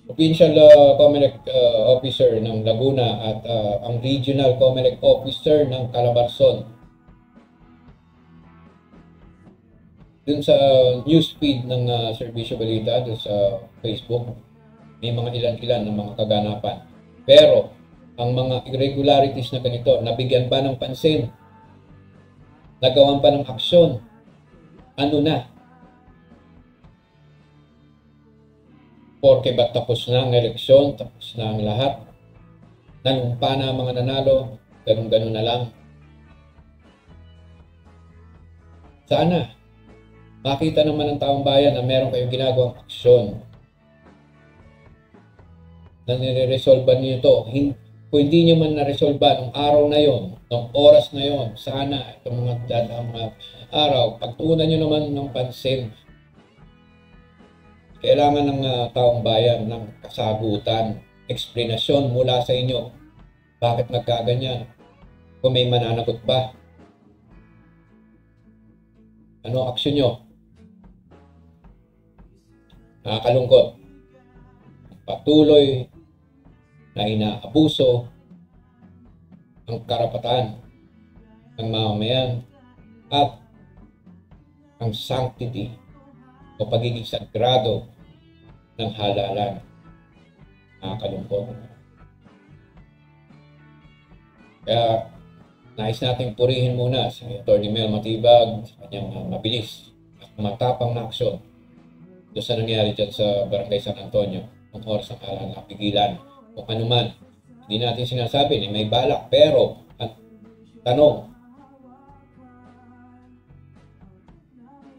Provincial Comelec Officer ng Laguna at ang Regional Comelec Officer ng Calabarzon. Doon sa newsfeed ng Serbisyo Balita, doon sa Facebook, may mga ilan-ilan ng mga kaganapan. Pero, ang mga irregularities na ganito, nabigyan ba ng pansin? Nagawan pa ng aksyon? Ano na? Porke ba tapos na ang eleksyon? Tapos na ang lahat? Nanumpa na ang mga nanalo? Ganun-ganun na lang. Sana, makita naman ng taong bayan na meron kayong ginagawang aksyon na nire-resolve niyo ito. Kung hindi nyo man na-resolve ng araw na yon, ng oras na yon, sana itong mga dadaang araw, pagtuunan nyo naman ng pansin. Kailangan ng taong bayan ng kasagutan, eksplanasyon mula sa inyo. Bakit nagkaganyan? Kung may mananagot ba? Ano aksyon nyo? Nakakalungkot. Patuloy na inaabuso ang karapatan ng mamamayan at ang sanctity o pagiging sagrado ng halalan. Nakakalungkot. Kaya nais nating purihin muna si Atty. Mel Matibag sa kanyang mabilis at matapang na aksyon doon sa nangyari dyan sa Barangay San Antonio ng oras ng pigilan. Kung ano man, hindi natin sinasabi na may balak, pero ang tanong,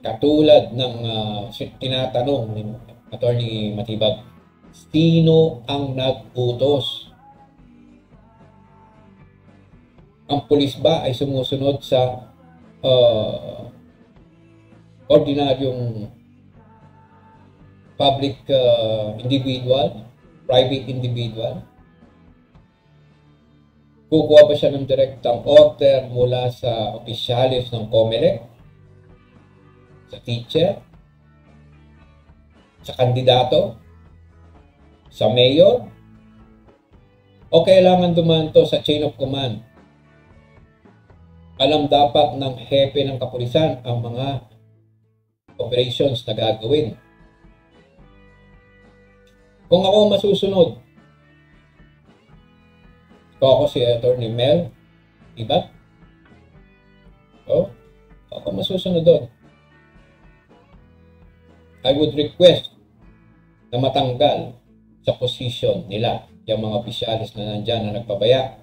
katulad ng tinatanong ni Atty. Matibag, sino ang nag-utos? Ang pulis ba ay sumusunod sa ordinaryong public individual, private individual? Kukuha ba siya ng direktang order mula sa opisyalis ng Comelec, sa teacher, sa kandidato, sa mayor, o kailangan dumaan to sa chain of command? Alam dapat ng hepe ng kapulisan ang mga operations na gagawin. Kung ako masusunod, kung ako si Atty. Mel Matibag, ako masusunod doon. I would request na matanggal sa posisyon nila yung mga opisyalis na nandyan na nagpabaya.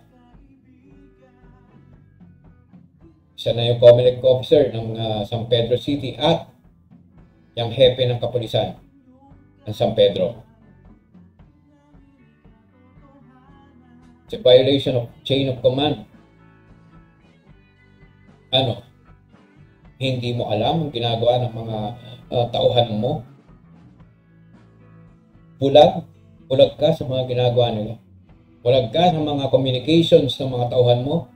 Isa na yung Comelec officer ng San Pedro City at yung hepe ng kapulisan. ng San Pedro. It's a violation of chain of command. Ano? Hindi mo alam ang ginagawa ng mga tauhan mo? Bulag ka sa mga ginagawa nila. Bulag ka sa mga communications ng mga tauhan mo.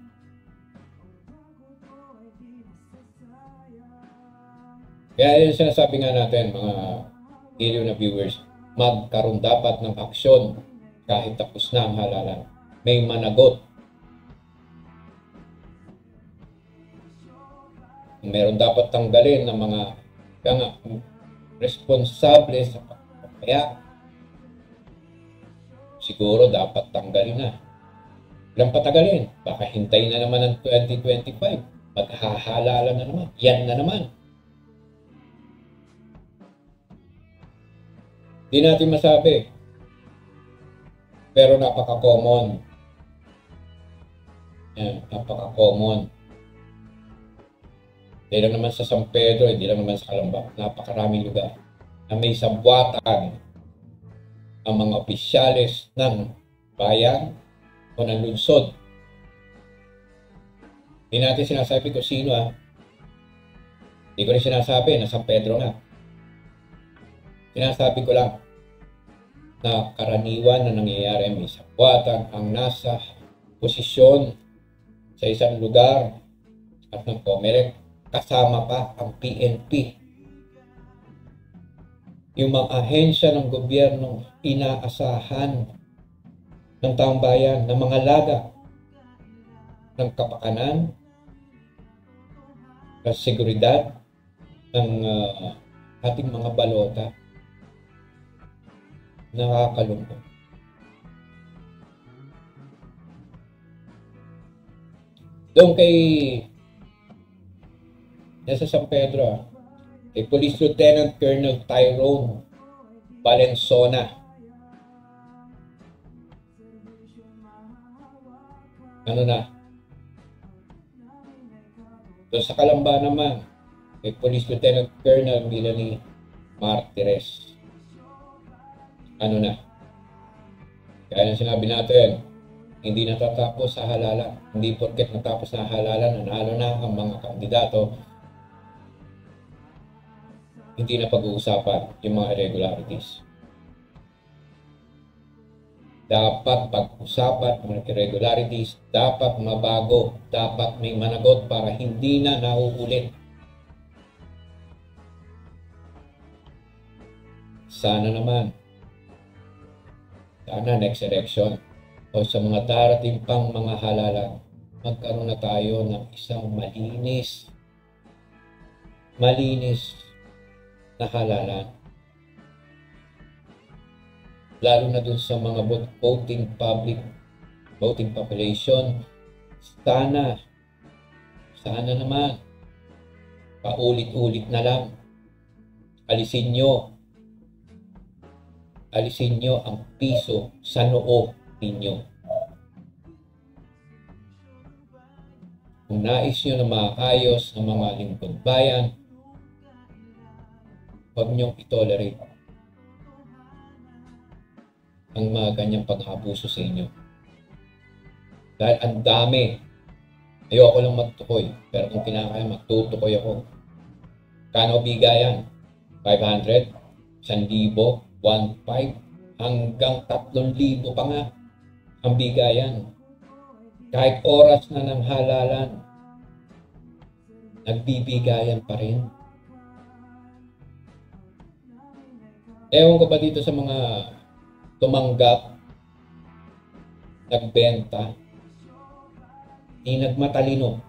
Kaya yun sinasabi nga natin, mga video na viewers, magkaroon dapat ng aksyon kahit tapos na ang halalan. May managot. Meron dapat tanggalin ng mga responsable sa pagpapaya. Siguro dapat tanggalin na. Ilang patagalin? Baka hintayin na naman ng 2025. Maghahalala na naman. Yan na naman. Di natin masabi. Pero napaka-common. Yan, napaka-common. Hindi lang naman sa San Pedro, hindi lang naman sa Calamba. Napakaraming lugar na may sabwatan ang mga opisyales ng bayan o ng lungsod. Hindi natin sinasabi kung sino Hindi ko rin sinasabi na San Pedro na. Sinasabi ko lang na karaniwan na nangyayari may sabwatan ang nasa posisyon sa isang lugar at ng Comelec, kasama pa ang PNP. Yung mga ahensya ng gobyerno inaasahan ng taong bayan na mga laga ng kapakanan, ng seguridad ng ating mga balota. Nakakalungkot. Doon kay nasa San Pedro, kay Police Lieutenant Colonel Tyrone Valensona. Ano na? Doon sa Calamba naman, kay Police Lieutenant Colonel Melanie Martires. Ano na? Kaya sinabi natin, hindi natatapos sa halalan. Hindi porket natapos na halalan, nanalo na ang mga kandidato, hindi na pag-uusapan yung mga irregularities. Dapat pag-usapan ang irregularities, dapat mabago, dapat may managot para hindi na nauulit. Sana naman, next election o sa mga darating pang mga halalan, magkaroon na tayo ng isang malinis na halalan. Lalo na dun sa mga voting population, sana naman, paulit-ulit na lang, alisin nyo ang piso sa noo ninyo. Kung nais nyo na maayos ng mga lingkod bayan, huwag nyong itolerate ang mga ganyang pag-abuso sa inyo. Dahil ang dami. Ayoko lang magtukoy, pero kung kinakaya magtutukoy ako. Kano bigayan? 500? 1,000? 1,500? Hanggang 3,000 pa nga ang bigayan. Kahit oras na ng halalan, nagbibigayan pa rin. Ewan ko ba dito sa mga tumanggap, nagbenta, hindi nagmatalino.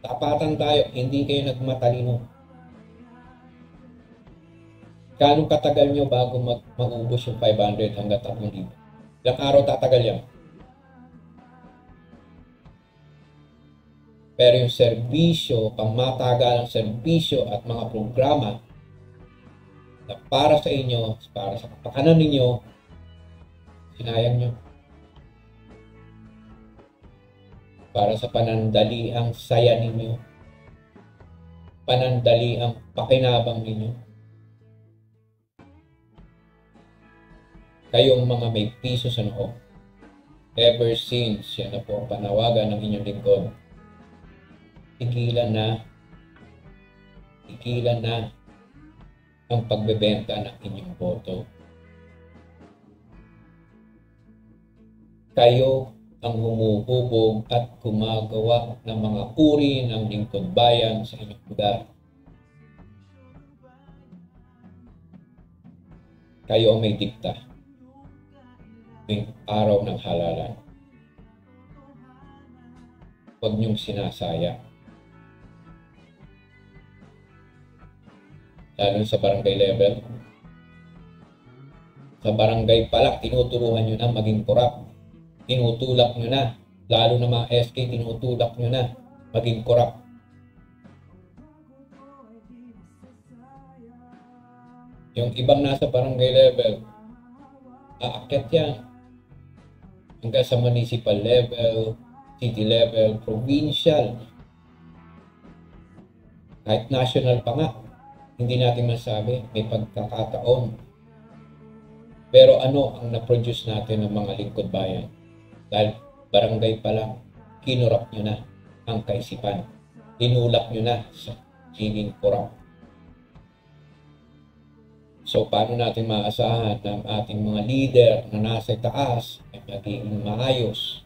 Tapatan tayo, hindi kayo nagmatalino. Kanong katagal nyo bago mag-ubos yung 500 hanggang 3,000? Ilang araw tatagal yan? Pero yung serbisyo, pangmatagalang serbisyo at mga programa na para sa inyo, para sa kapakanan ninyo, sinayang nyo. Para sa panandaliang saya ninyo, panandaliang pakinabang ninyo. kayong mga may piso sa noo, ever since yan na po ang panawagan ng inyong lingkod, tigilan na ang pagbebenta ng inyong boto. Kayo ang humuhubog at gumagawa ng mga uri ng lingkod bayan sa inyong lugar. Kayo ang may dikta ng araw ng halalan. Huwag niyong sinasaya. Lalo sa barangay level. Sa barangay pala, tinuturuan nyo na maging korap. Tinutulak nyo na. Lalo na mga SK, tinutulak nyo na maging korap. Yung ibang nasa barangay level, aakyat yan. Hanggang sa municipal level, city level, provincial. Kahit national pa nga, hindi natin masabi, may pagkakataon. Pero ano ang na-produce natin ng mga lingkod bayan? Dahil barangay pa lang, kinurap nyo na ang kaisipan. Tinulak nyo na sa giging korap. So, paano natin maasahan ng ating mga leader na nasa taas ay magiging maayos?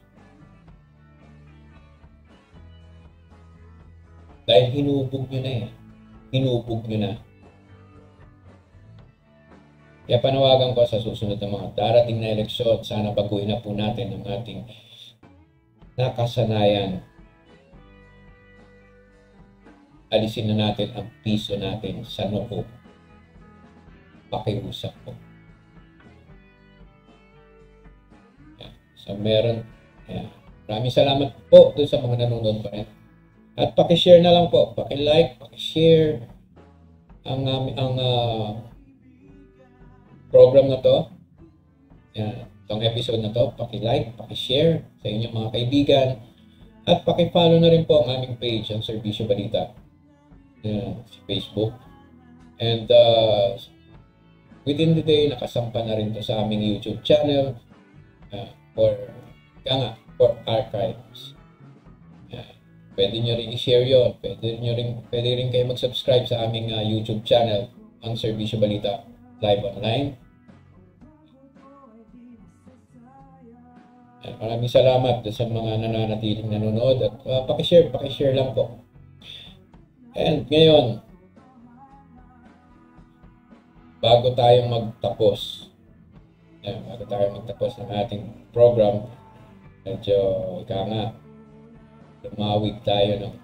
Dahil hinubog nyo na eh. Hinubog nyo na. Kaya panawagan ko sa susunod na mga darating na eleksyon, sana baguhin na po natin ang ating nakasanayan. Alisin na natin ang piso natin sa noo. Pakiusap po. Yan. So meron, yan. Maraming salamat po doon sa mga nanonood pa rin. At pakishare na lang po, pakilike, pakishare ang program na to. Yan. Itong episode na to, pakilike, pakishare sa inyong mga kaibigan. At pakifollow na rin po ang aming page, ang Serbisyo Balita. Yan, si Facebook. And within the day, nakasampa na rin to sa aming YouTube channel for archives. Pwede nyo rin i-share yun. Pwede rin kayo mag-subscribe sa aming YouTube channel, ang Serbisyo Balita Live Online. Maraming salamat sa mga nananatiling nanonood at pakishare lang po. And ngayon, bago tayo magtapos ng ating program, medyo lumawig tayo ng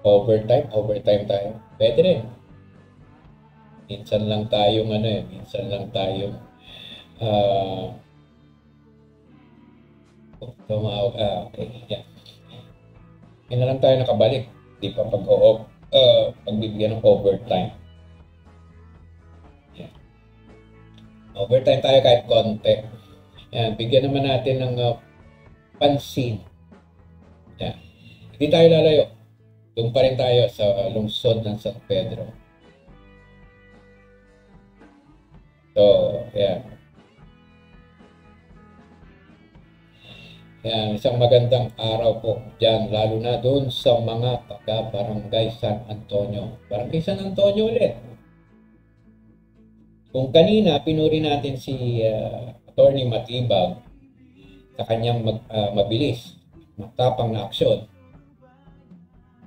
overtime tayo. Pwede rin. Minsan lang tayong tumawag. Okay. Yeah. Yan na lang tayo nakabalik. Di pa pagbibigyan ng overtime. Yeah. Overtime tayo kahit konti. Yan. Bigyan naman natin ng pansin. Yan. Hindi tayo lalayo. Doon pa rin tayo sa lungsod ng San Pedro. So, yan. Yan, isang magandang araw po dyan, lalo na doon sa mga taga-Barangay San Antonio. Barangay San Antonio ulit. Kung kanina, pinuri natin si Attorney Matibag sa kanyang mabilis, matapang na aksyon.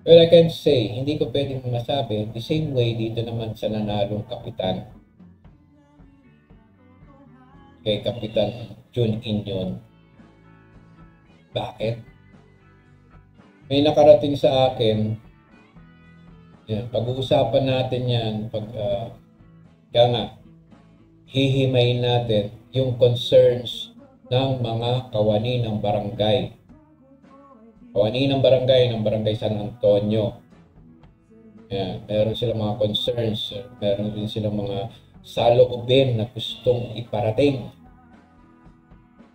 Well, I can say, hindi ko pwedeng masabi, the same way dito naman sa nanalong kapitan. Kay Kapitan June Inyon. Bakit? May nakarating sa akin, yan, pag-uusapan natin yan, hihimayin natin yung concerns ng mga kawani ng barangay. Kawani ng barangay San Antonio. Yan, meron silang mga concerns, meron din silang mga saloobin na gustong iparating.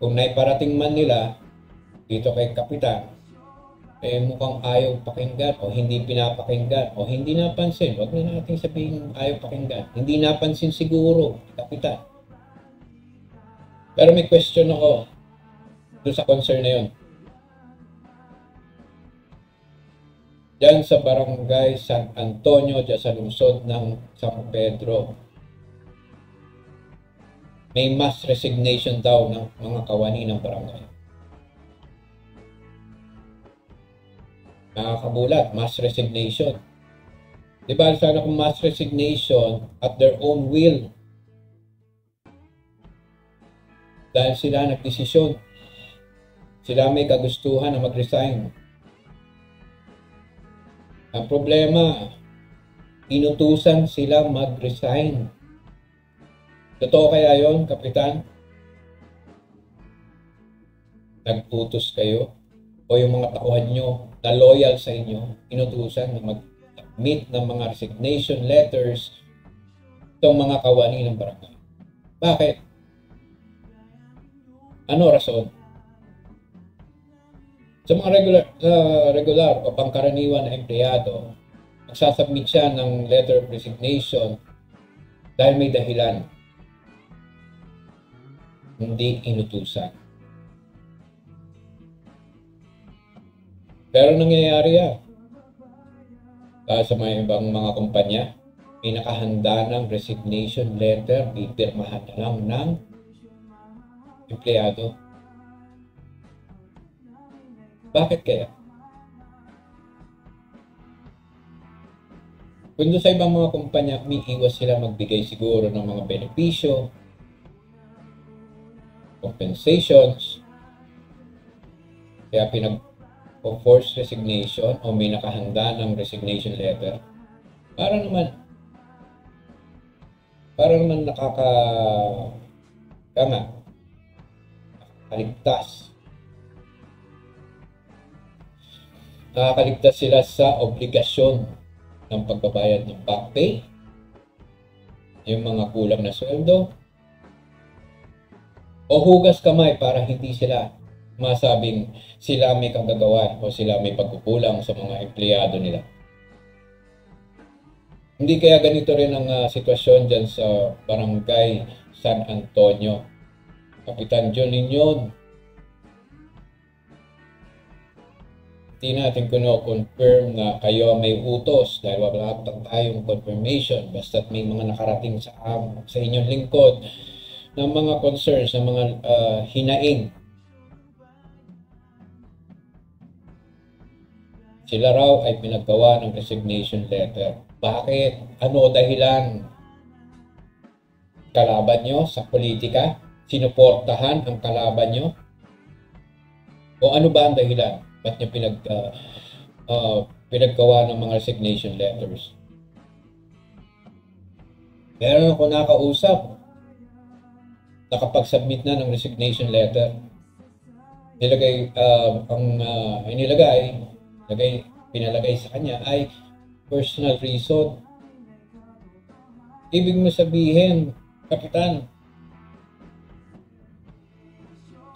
Kung naiparating man nila, dito kay Kapitan, mukhang ayaw pakinggan o hindi pinapakinggan o hindi napansin. Huwag na natin sabihin ayaw pakinggan. Hindi napansin siguro, Kapitan. Pero may question ako doon sa concern na yun. Diyan sa Barangay San Antonio, diyan sa lungsod ng San Pedro, may mass resignation daw ng mga kawani ng barangay. Nakakabulat, mass resignation. Di ba sana kung mass resignation at their own will? Dahil sila nagdesisyon. Sila may kagustuhan na mag-resign. Ang problema, inutusan sila mag-resign. Totoo kaya yon, Kapitan? Nag-utos kayo? O yung mga tauhan nyo na loyal sa inyo, inutusan na mag-submit ng mga resignation letters itong mga kawani ng barangay? Bakit? Ano rason? Sa mga regular o pangkaraniwan na empleyado, nagsasubmit siya ng letter of resignation dahil may dahilan. Hindi inutusan. Pero nangyayari yan. Sa mga ibang mga kumpanya, may nakahanda ng resignation letter, pipirmahan na lang ng empleyado. Bakit kaya? Kung sa ibang mga kumpanya, umiiwas sila magbigay siguro ng mga benepisyo, compensations, kaya pinag-force resignation o may nakahanda ng resignation letter para naman nakakaligtas sila sa obligasyon ng pagbabayad ng back pay, yung mga kulang na sweldo, o hugas kamay para hindi sila masabing sila may kagagawan o sila may pagkukulang sa mga empleyado nila. Hindi kaya ganito rin ang sitwasyon dyan sa Barangay San Antonio. Kapitan John Linyon, hindi natin confirm na kayo may utos dahil wala tayong confirmation. Basta't may mga nakarating sa inyong lingkod ng mga concerns, ng mga hinaing. Sila raw ay pinaggawa ng resignation letter. Bakit? Ano dahilan? Kalaban nyo sa politika? Sinuportahan ang kalaban nyo? O ano ba ang dahilan? Ba't nyo pinaggawa ng mga resignation letters? Meron ako nakausap, nakapag-submit na ng resignation letter. Pinalagay sa kanya ay personal reason. Ibig mo sabihin, Kapitan,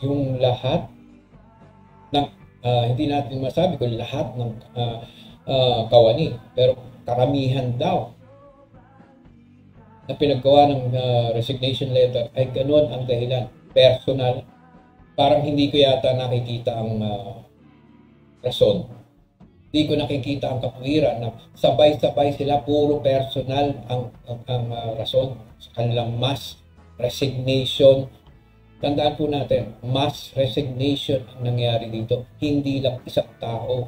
yung lahat ng hindi natin masabi kung lahat ng kawani, pero karamihan daw na pinaggawa ng resignation letter ay ganoon ang dahilan. Personal. Parang hindi ko yata nakikita ang rason. Hindi ko nakikita ang kapwiran na sabay-sabay sila, puro personal ang rason sa kanilang mass resignation. Tandaan po natin, mass resignation ang nangyari dito. Hindi lang isang tao.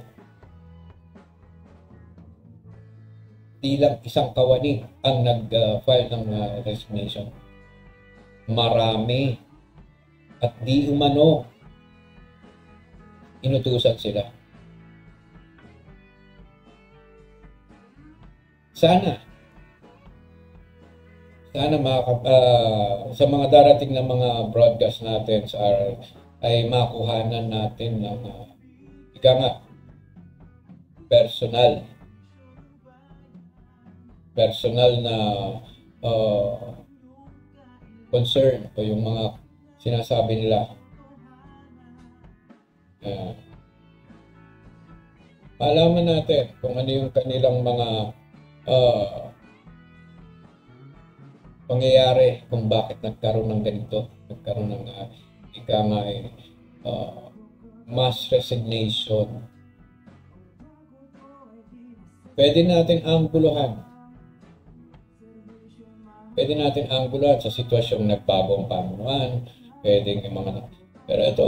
Hindi lang isang kawani ang nag-file ng resignation. Marami. At di umano, inutusan sila. Sana sa mga darating na mga broadcast natin ay makuhanan natin ng personal na concern o yung mga sinasabi nila. Malaman natin kung ano yung kanilang mga pangyayari kung bakit nagkaroon ng ganito, nagkaroon ng ika nga mass resignation. Pwede natin angguluhan sa sitwasyong nagbagong pamunuan, pwedeng yung mga, pero ito,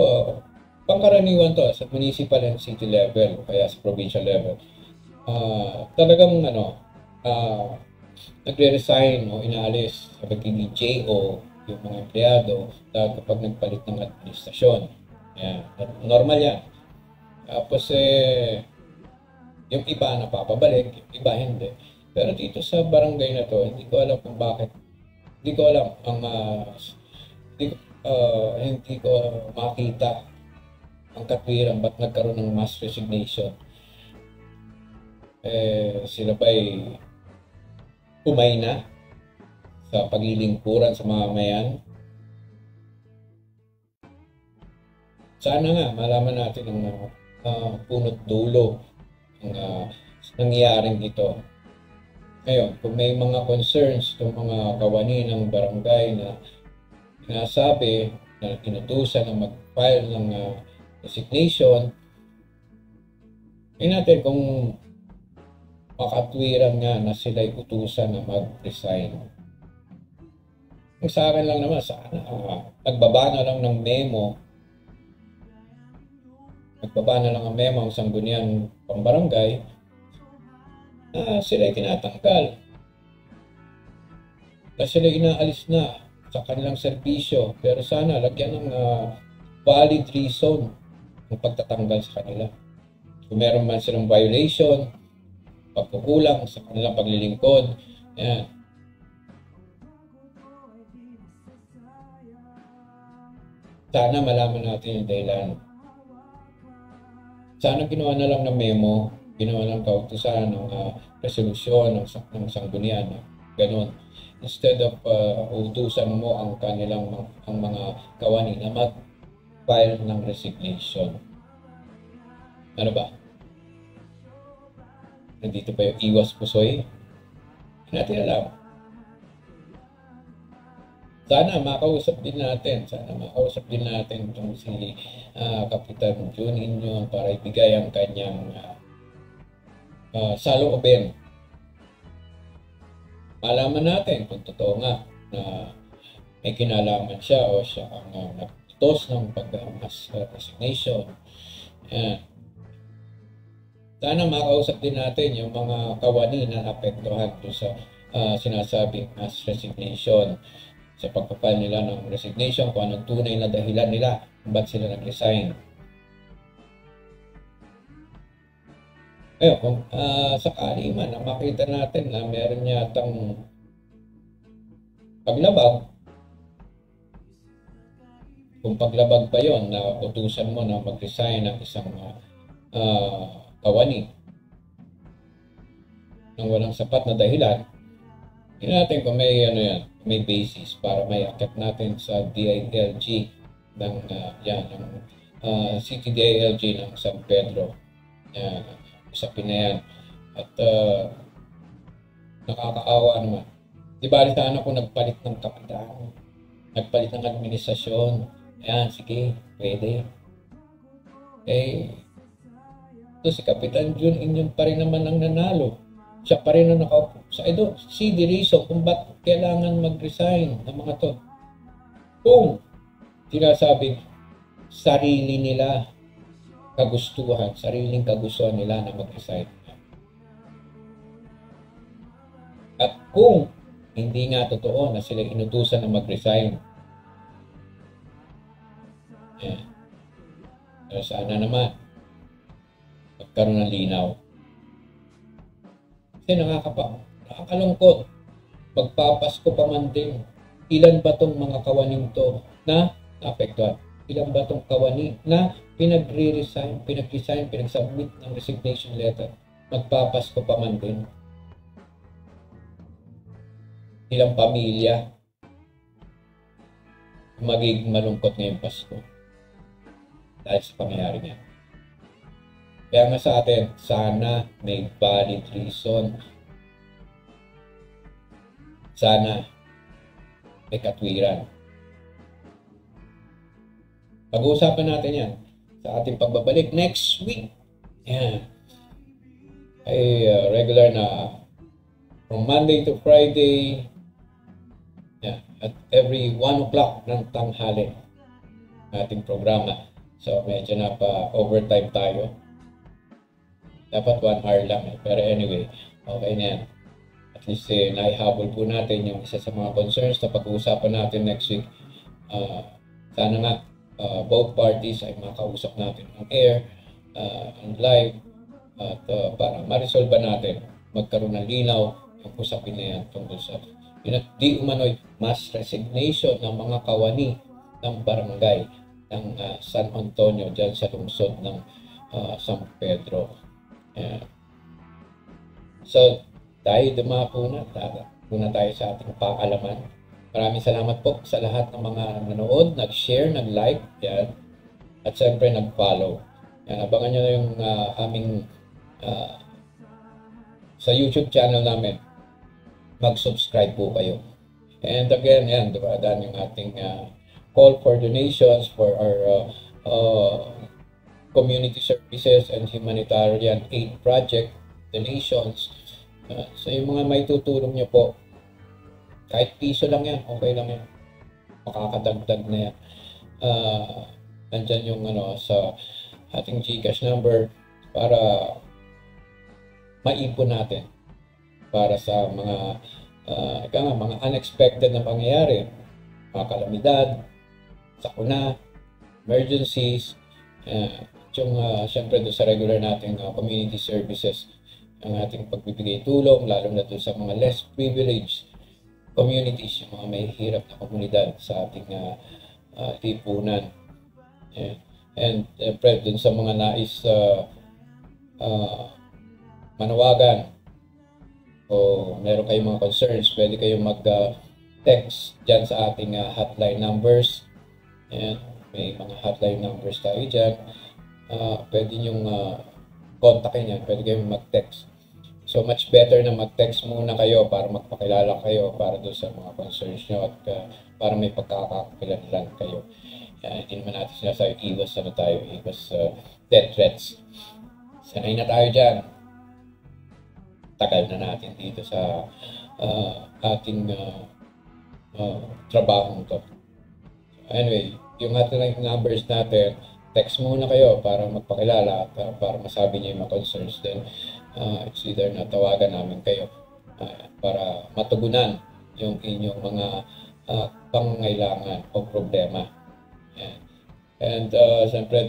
pangkaraniwan to sa municipal and city level, kaya sa provincial level, talagang nagre-resign o inaalis sa pagiging JO yung mga empleyado kapag nagpalit ng administrasyon. Yan. Normal yan. Tapos yung iba napapabalik, yung iba hindi. Pero dito sa barangay na to, hindi ko alam kung bakit. Hindi ko alam hindi ko makita ang katwiran ba't nagkaroon ng mass resignation. Sila ba'y umay na sa paglilingkuran sa mamamayan? Sana nga malaman natin ang punot dulo ng nangyayaring ito. Ngayon, kung may mga concerns itong mga kawani ng barangay na sinasabi na inutusan na mag-file ng resignation, tingnan natin kung makatwiran nga na sila'y utusan na mag-resign. Kung sa akin lang naman, sana nagbaba na lang ng memo ang sangguniang pambarangay na sila'y tinatanggal, na sila'y inaalis na sa kanilang serbisyo, pero sana lagyan ng valid reason ng pagtatanggal sa kanila. Kung meron man silang violation, pagkukulang sa kanilang paglilingkod, yan. Sana malaman natin yung dahilan. Sana ginawa na lang ng memo, ginawa ng kautusan ng resolusyon ng sanggunian, ganun. Instead of utusan mo ang mga kawani na mag-file ng resignation. Ano ba? Nandito pa yung iwas pusoy? Hindi natin alam. Sana makausap din natin itong si Kapitan Jun Inyo para ibigay ang kanyang saloobin. Malaman natin kung totoo nga na may kinalaman siya o siya ang nagtutos ng pag-mass resignation. Yan. Sana makausap din natin yung mga kawani na apektuhan doon sa sinasabing mass resignation, sa pagpapal nila ng resignation, kung anong tunay na dahilan nila kung ba't sila nag-resign. Ngayon, kung sakali man na makita natin na meron yatang paglabag, kung paglabag pa yon na utusan mo na mag-resign ng isang kawani nang walang sapat na dahilan, tingnan natin kung may basis para may akit natin sa DILG ng City DILG ng San Pedro. Usapin na yan. At nakakaawa naman. Di ba sana kung nagpalit ng kapitan, nagpalit ng administrasyon, ayan, sige, pwede. Ito si Kapitan Jun Inyo pa rin naman ang nanalo. Siya pa rin ang nakaupo sa ito. See the reason kung ba't kailangan mag-resign ng mga to. Kung sinasabing sarili nila kagustuhan, sariling kagustuhan nila na mag-resign. At kung hindi nga totoo na sila inutusan na mag-resign, pero sana naman magkaroon ng linaw. Kasi nakakalungkot. Magpapasko pa man din. Ilan ba tong mga kawaning to na naapektuhan? Ilan ba tong kawani na pinag-resign, pinag-submit ng resignation letter? Magpapasko pa man din. Ilang pamilya magiging malungkot ngayong Pasko dahil sa pangyayari niya. Kaya nga sa atin, sana may valid reason. Sana may katwiran. Pag-uusapan natin yan sa ating pagbabalik next week. Yan. Ay regular na from Monday to Friday. Yan. At every 1 o'clock ng tanghali ating programa. So medyo na pa overtime tayo. Dapat 1 hour lang eh. Pero anyway, okay na yan. At least naihabol po natin yung isa sa mga concerns na pag-uusapan natin next week. Sana nga both parties ay makausap natin on air and live at para ma-resolve natin, magkaroon ng linaw yung usapin na yan tungkol sa di umano'y mass resignation ng mga kawani ng barangay ng San Antonio dyan sa lungsod ng San Pedro. So tayo dumako muna tayo sa ating paalaman. Maraming salamat po sa lahat ng mga nanood, nag-share, nag-like, yan. At siyempre nag-follow. Yan, abangan nyo yung aming sa YouTube channel namin. Mag-subscribe po kayo. And again, yan, dumadaan yung ating call for donations for our community services and humanitarian aid project donations. So yung mga may tutulong nyo po, kahit piso lang yan, okay lang yan. Makakadagdag na yan. Nandyan yung sa ating GCash number para maipon natin para sa mga mga unexpected na pangyayari, mga kalamidad, sakuna, emergencies, yung siyempre doon sa regular nating community services, ang ating pagbibigay tulong, lalo na doon sa mga less privileged communities, yung mga may hirap na komunidad sa ating lipunan. And dun sa mga nais manawagan o meron kayong mga concerns, pwede kayong mag-text dyan sa ating hotline numbers. And may mga hotline numbers tayo dyan. Pwede nyong kontakin yan, pwede kayong mag-text. So much better na mag-text muna kayo para magpakilala kayo para doon sa mga concerns nyo at para may pagkakakilanlan kayo. Hindi naman natin sinasabi, iwas death threats. Sanay na tayo dyan. Tagal na natin dito sa ating trabaho to. Anyway, yung ating numbers natin, text muna kayo para magpakilala at para masabi niyo yung mga concerns. Then, it's either na tawagan namin kayo para matugunan yung inyong mga pangangailangan o problema. And siyempre,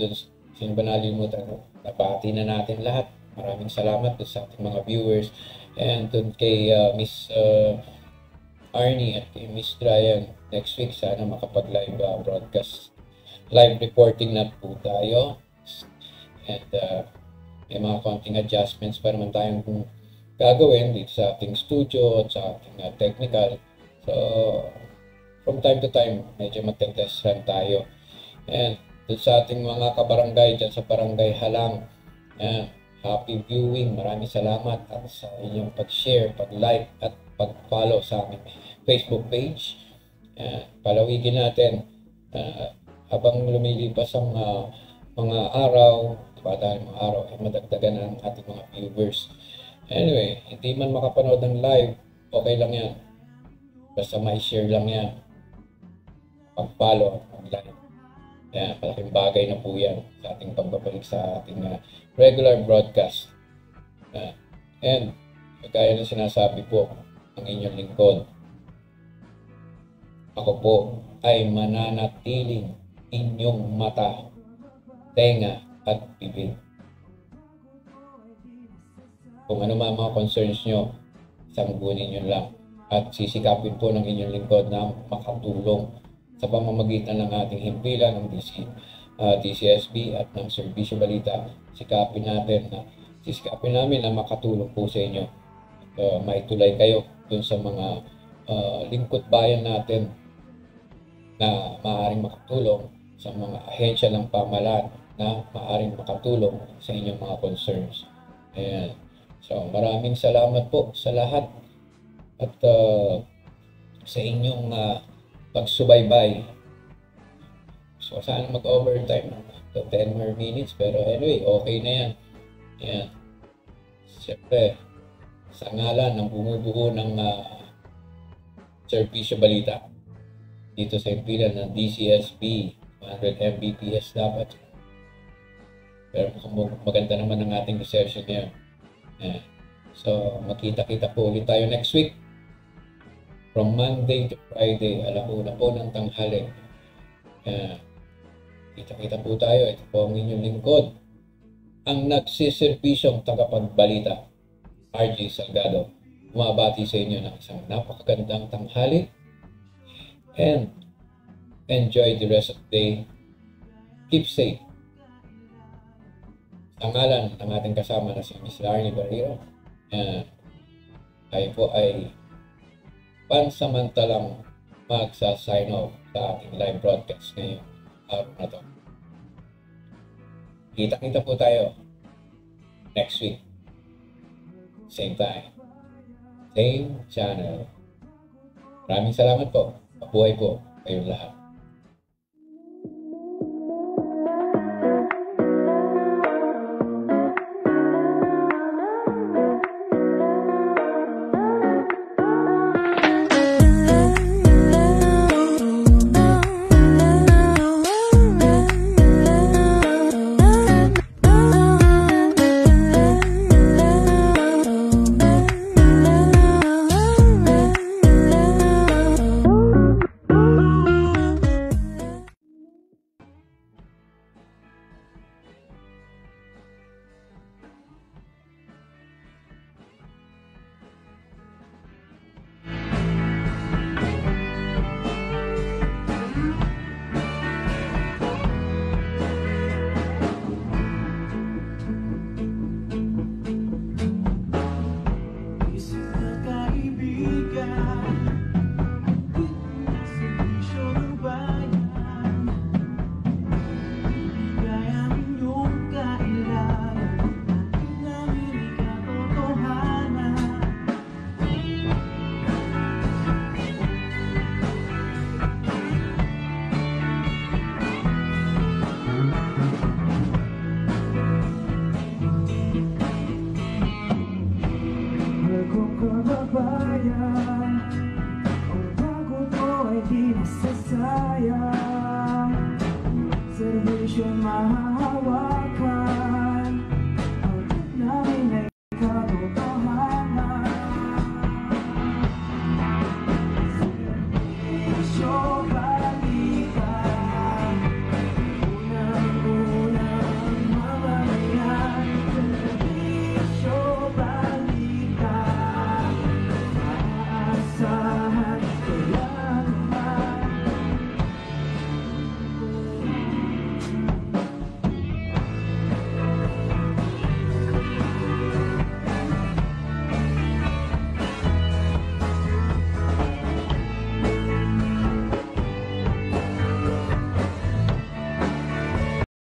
sino ba nalimutan? Napati na natin lahat. Maraming salamat sa ating mga viewers. And dun kay Miss Arnie at kay Miss Ryan, next week sana makapag-live broadcast. Live reporting na po tayo. And may mga konting adjustments pa naman tayong gagawin dito sa ating studio at sa ating technical. So, from time to time, medyo mag-test run tayo. And dun sa ating mga kabarangay dyan sa Barangay Halang, happy viewing. Maraming salamat at sa inyong pag-share, pag-like at pag-follow sa aming Facebook page. Palawigin natin habang lumilipas ang mga araw, dahil mga araw ay madagdagan ang ating mga viewers. Anyway, hindi man makapanood ng live, okay lang yan. Basta may share lang yan. Pag-follow at mag-like. Yan, malaking bagay na po yan sa ating pagbabalik sa ating regular broadcast. And, kagaya na sinasabi po ang inyong lingkod, ako po ay mananatiling inyong mata, tenga at bibig. Kung ano mga concerns nyo, sanggunin nyo lang at sisikapin po ng inyong lingkod na makatulong sa pamamagitan ng ating himpilan ng DCSB at ng Serbisyo Balita. Sisikapin namin na makatulong po sa inyo. Maitulay kayo dun sa mga lingkod bayan natin na maaaring makatulong, sa mga ahensya ng pamahalaan na maaaring makatulong sa inyong mga concerns. Ayan. So maraming salamat po sa lahat at sa inyong pagsubaybay. So, sana mag-overtime to 10 more minutes. Pero anyway, okay na yan. Yan. Siyempre, sa ngalan ng bumubuo ng Serbisyo Balita dito sa impilan ng DCSB, 100 Mbps dapat. Pero maganda naman ang ating session ngayon. Yan. So, magkita-kita po ulit tayo next week. From Monday to Friday, alauna po ng tanghali. Kita-kita po tayo. Ito po ang inyong lingkod. Ang nagsiserbisyong tagapagbalita, RJ Salgado. Umabati sa inyo ng isang napakagandang tanghali. And enjoy the rest of the day. Keep safe. Sa ngalan ng ating kasama na si Ms. Larnie Barrero, tayo po ay pansamantalang magsa-sign off sa ating live broadcast ngayong araw na to. Kita-kita po tayo next week. Same time. Same channel. Maraming salamat po. Mabuhay po kayong lahat. Serbisyo mahal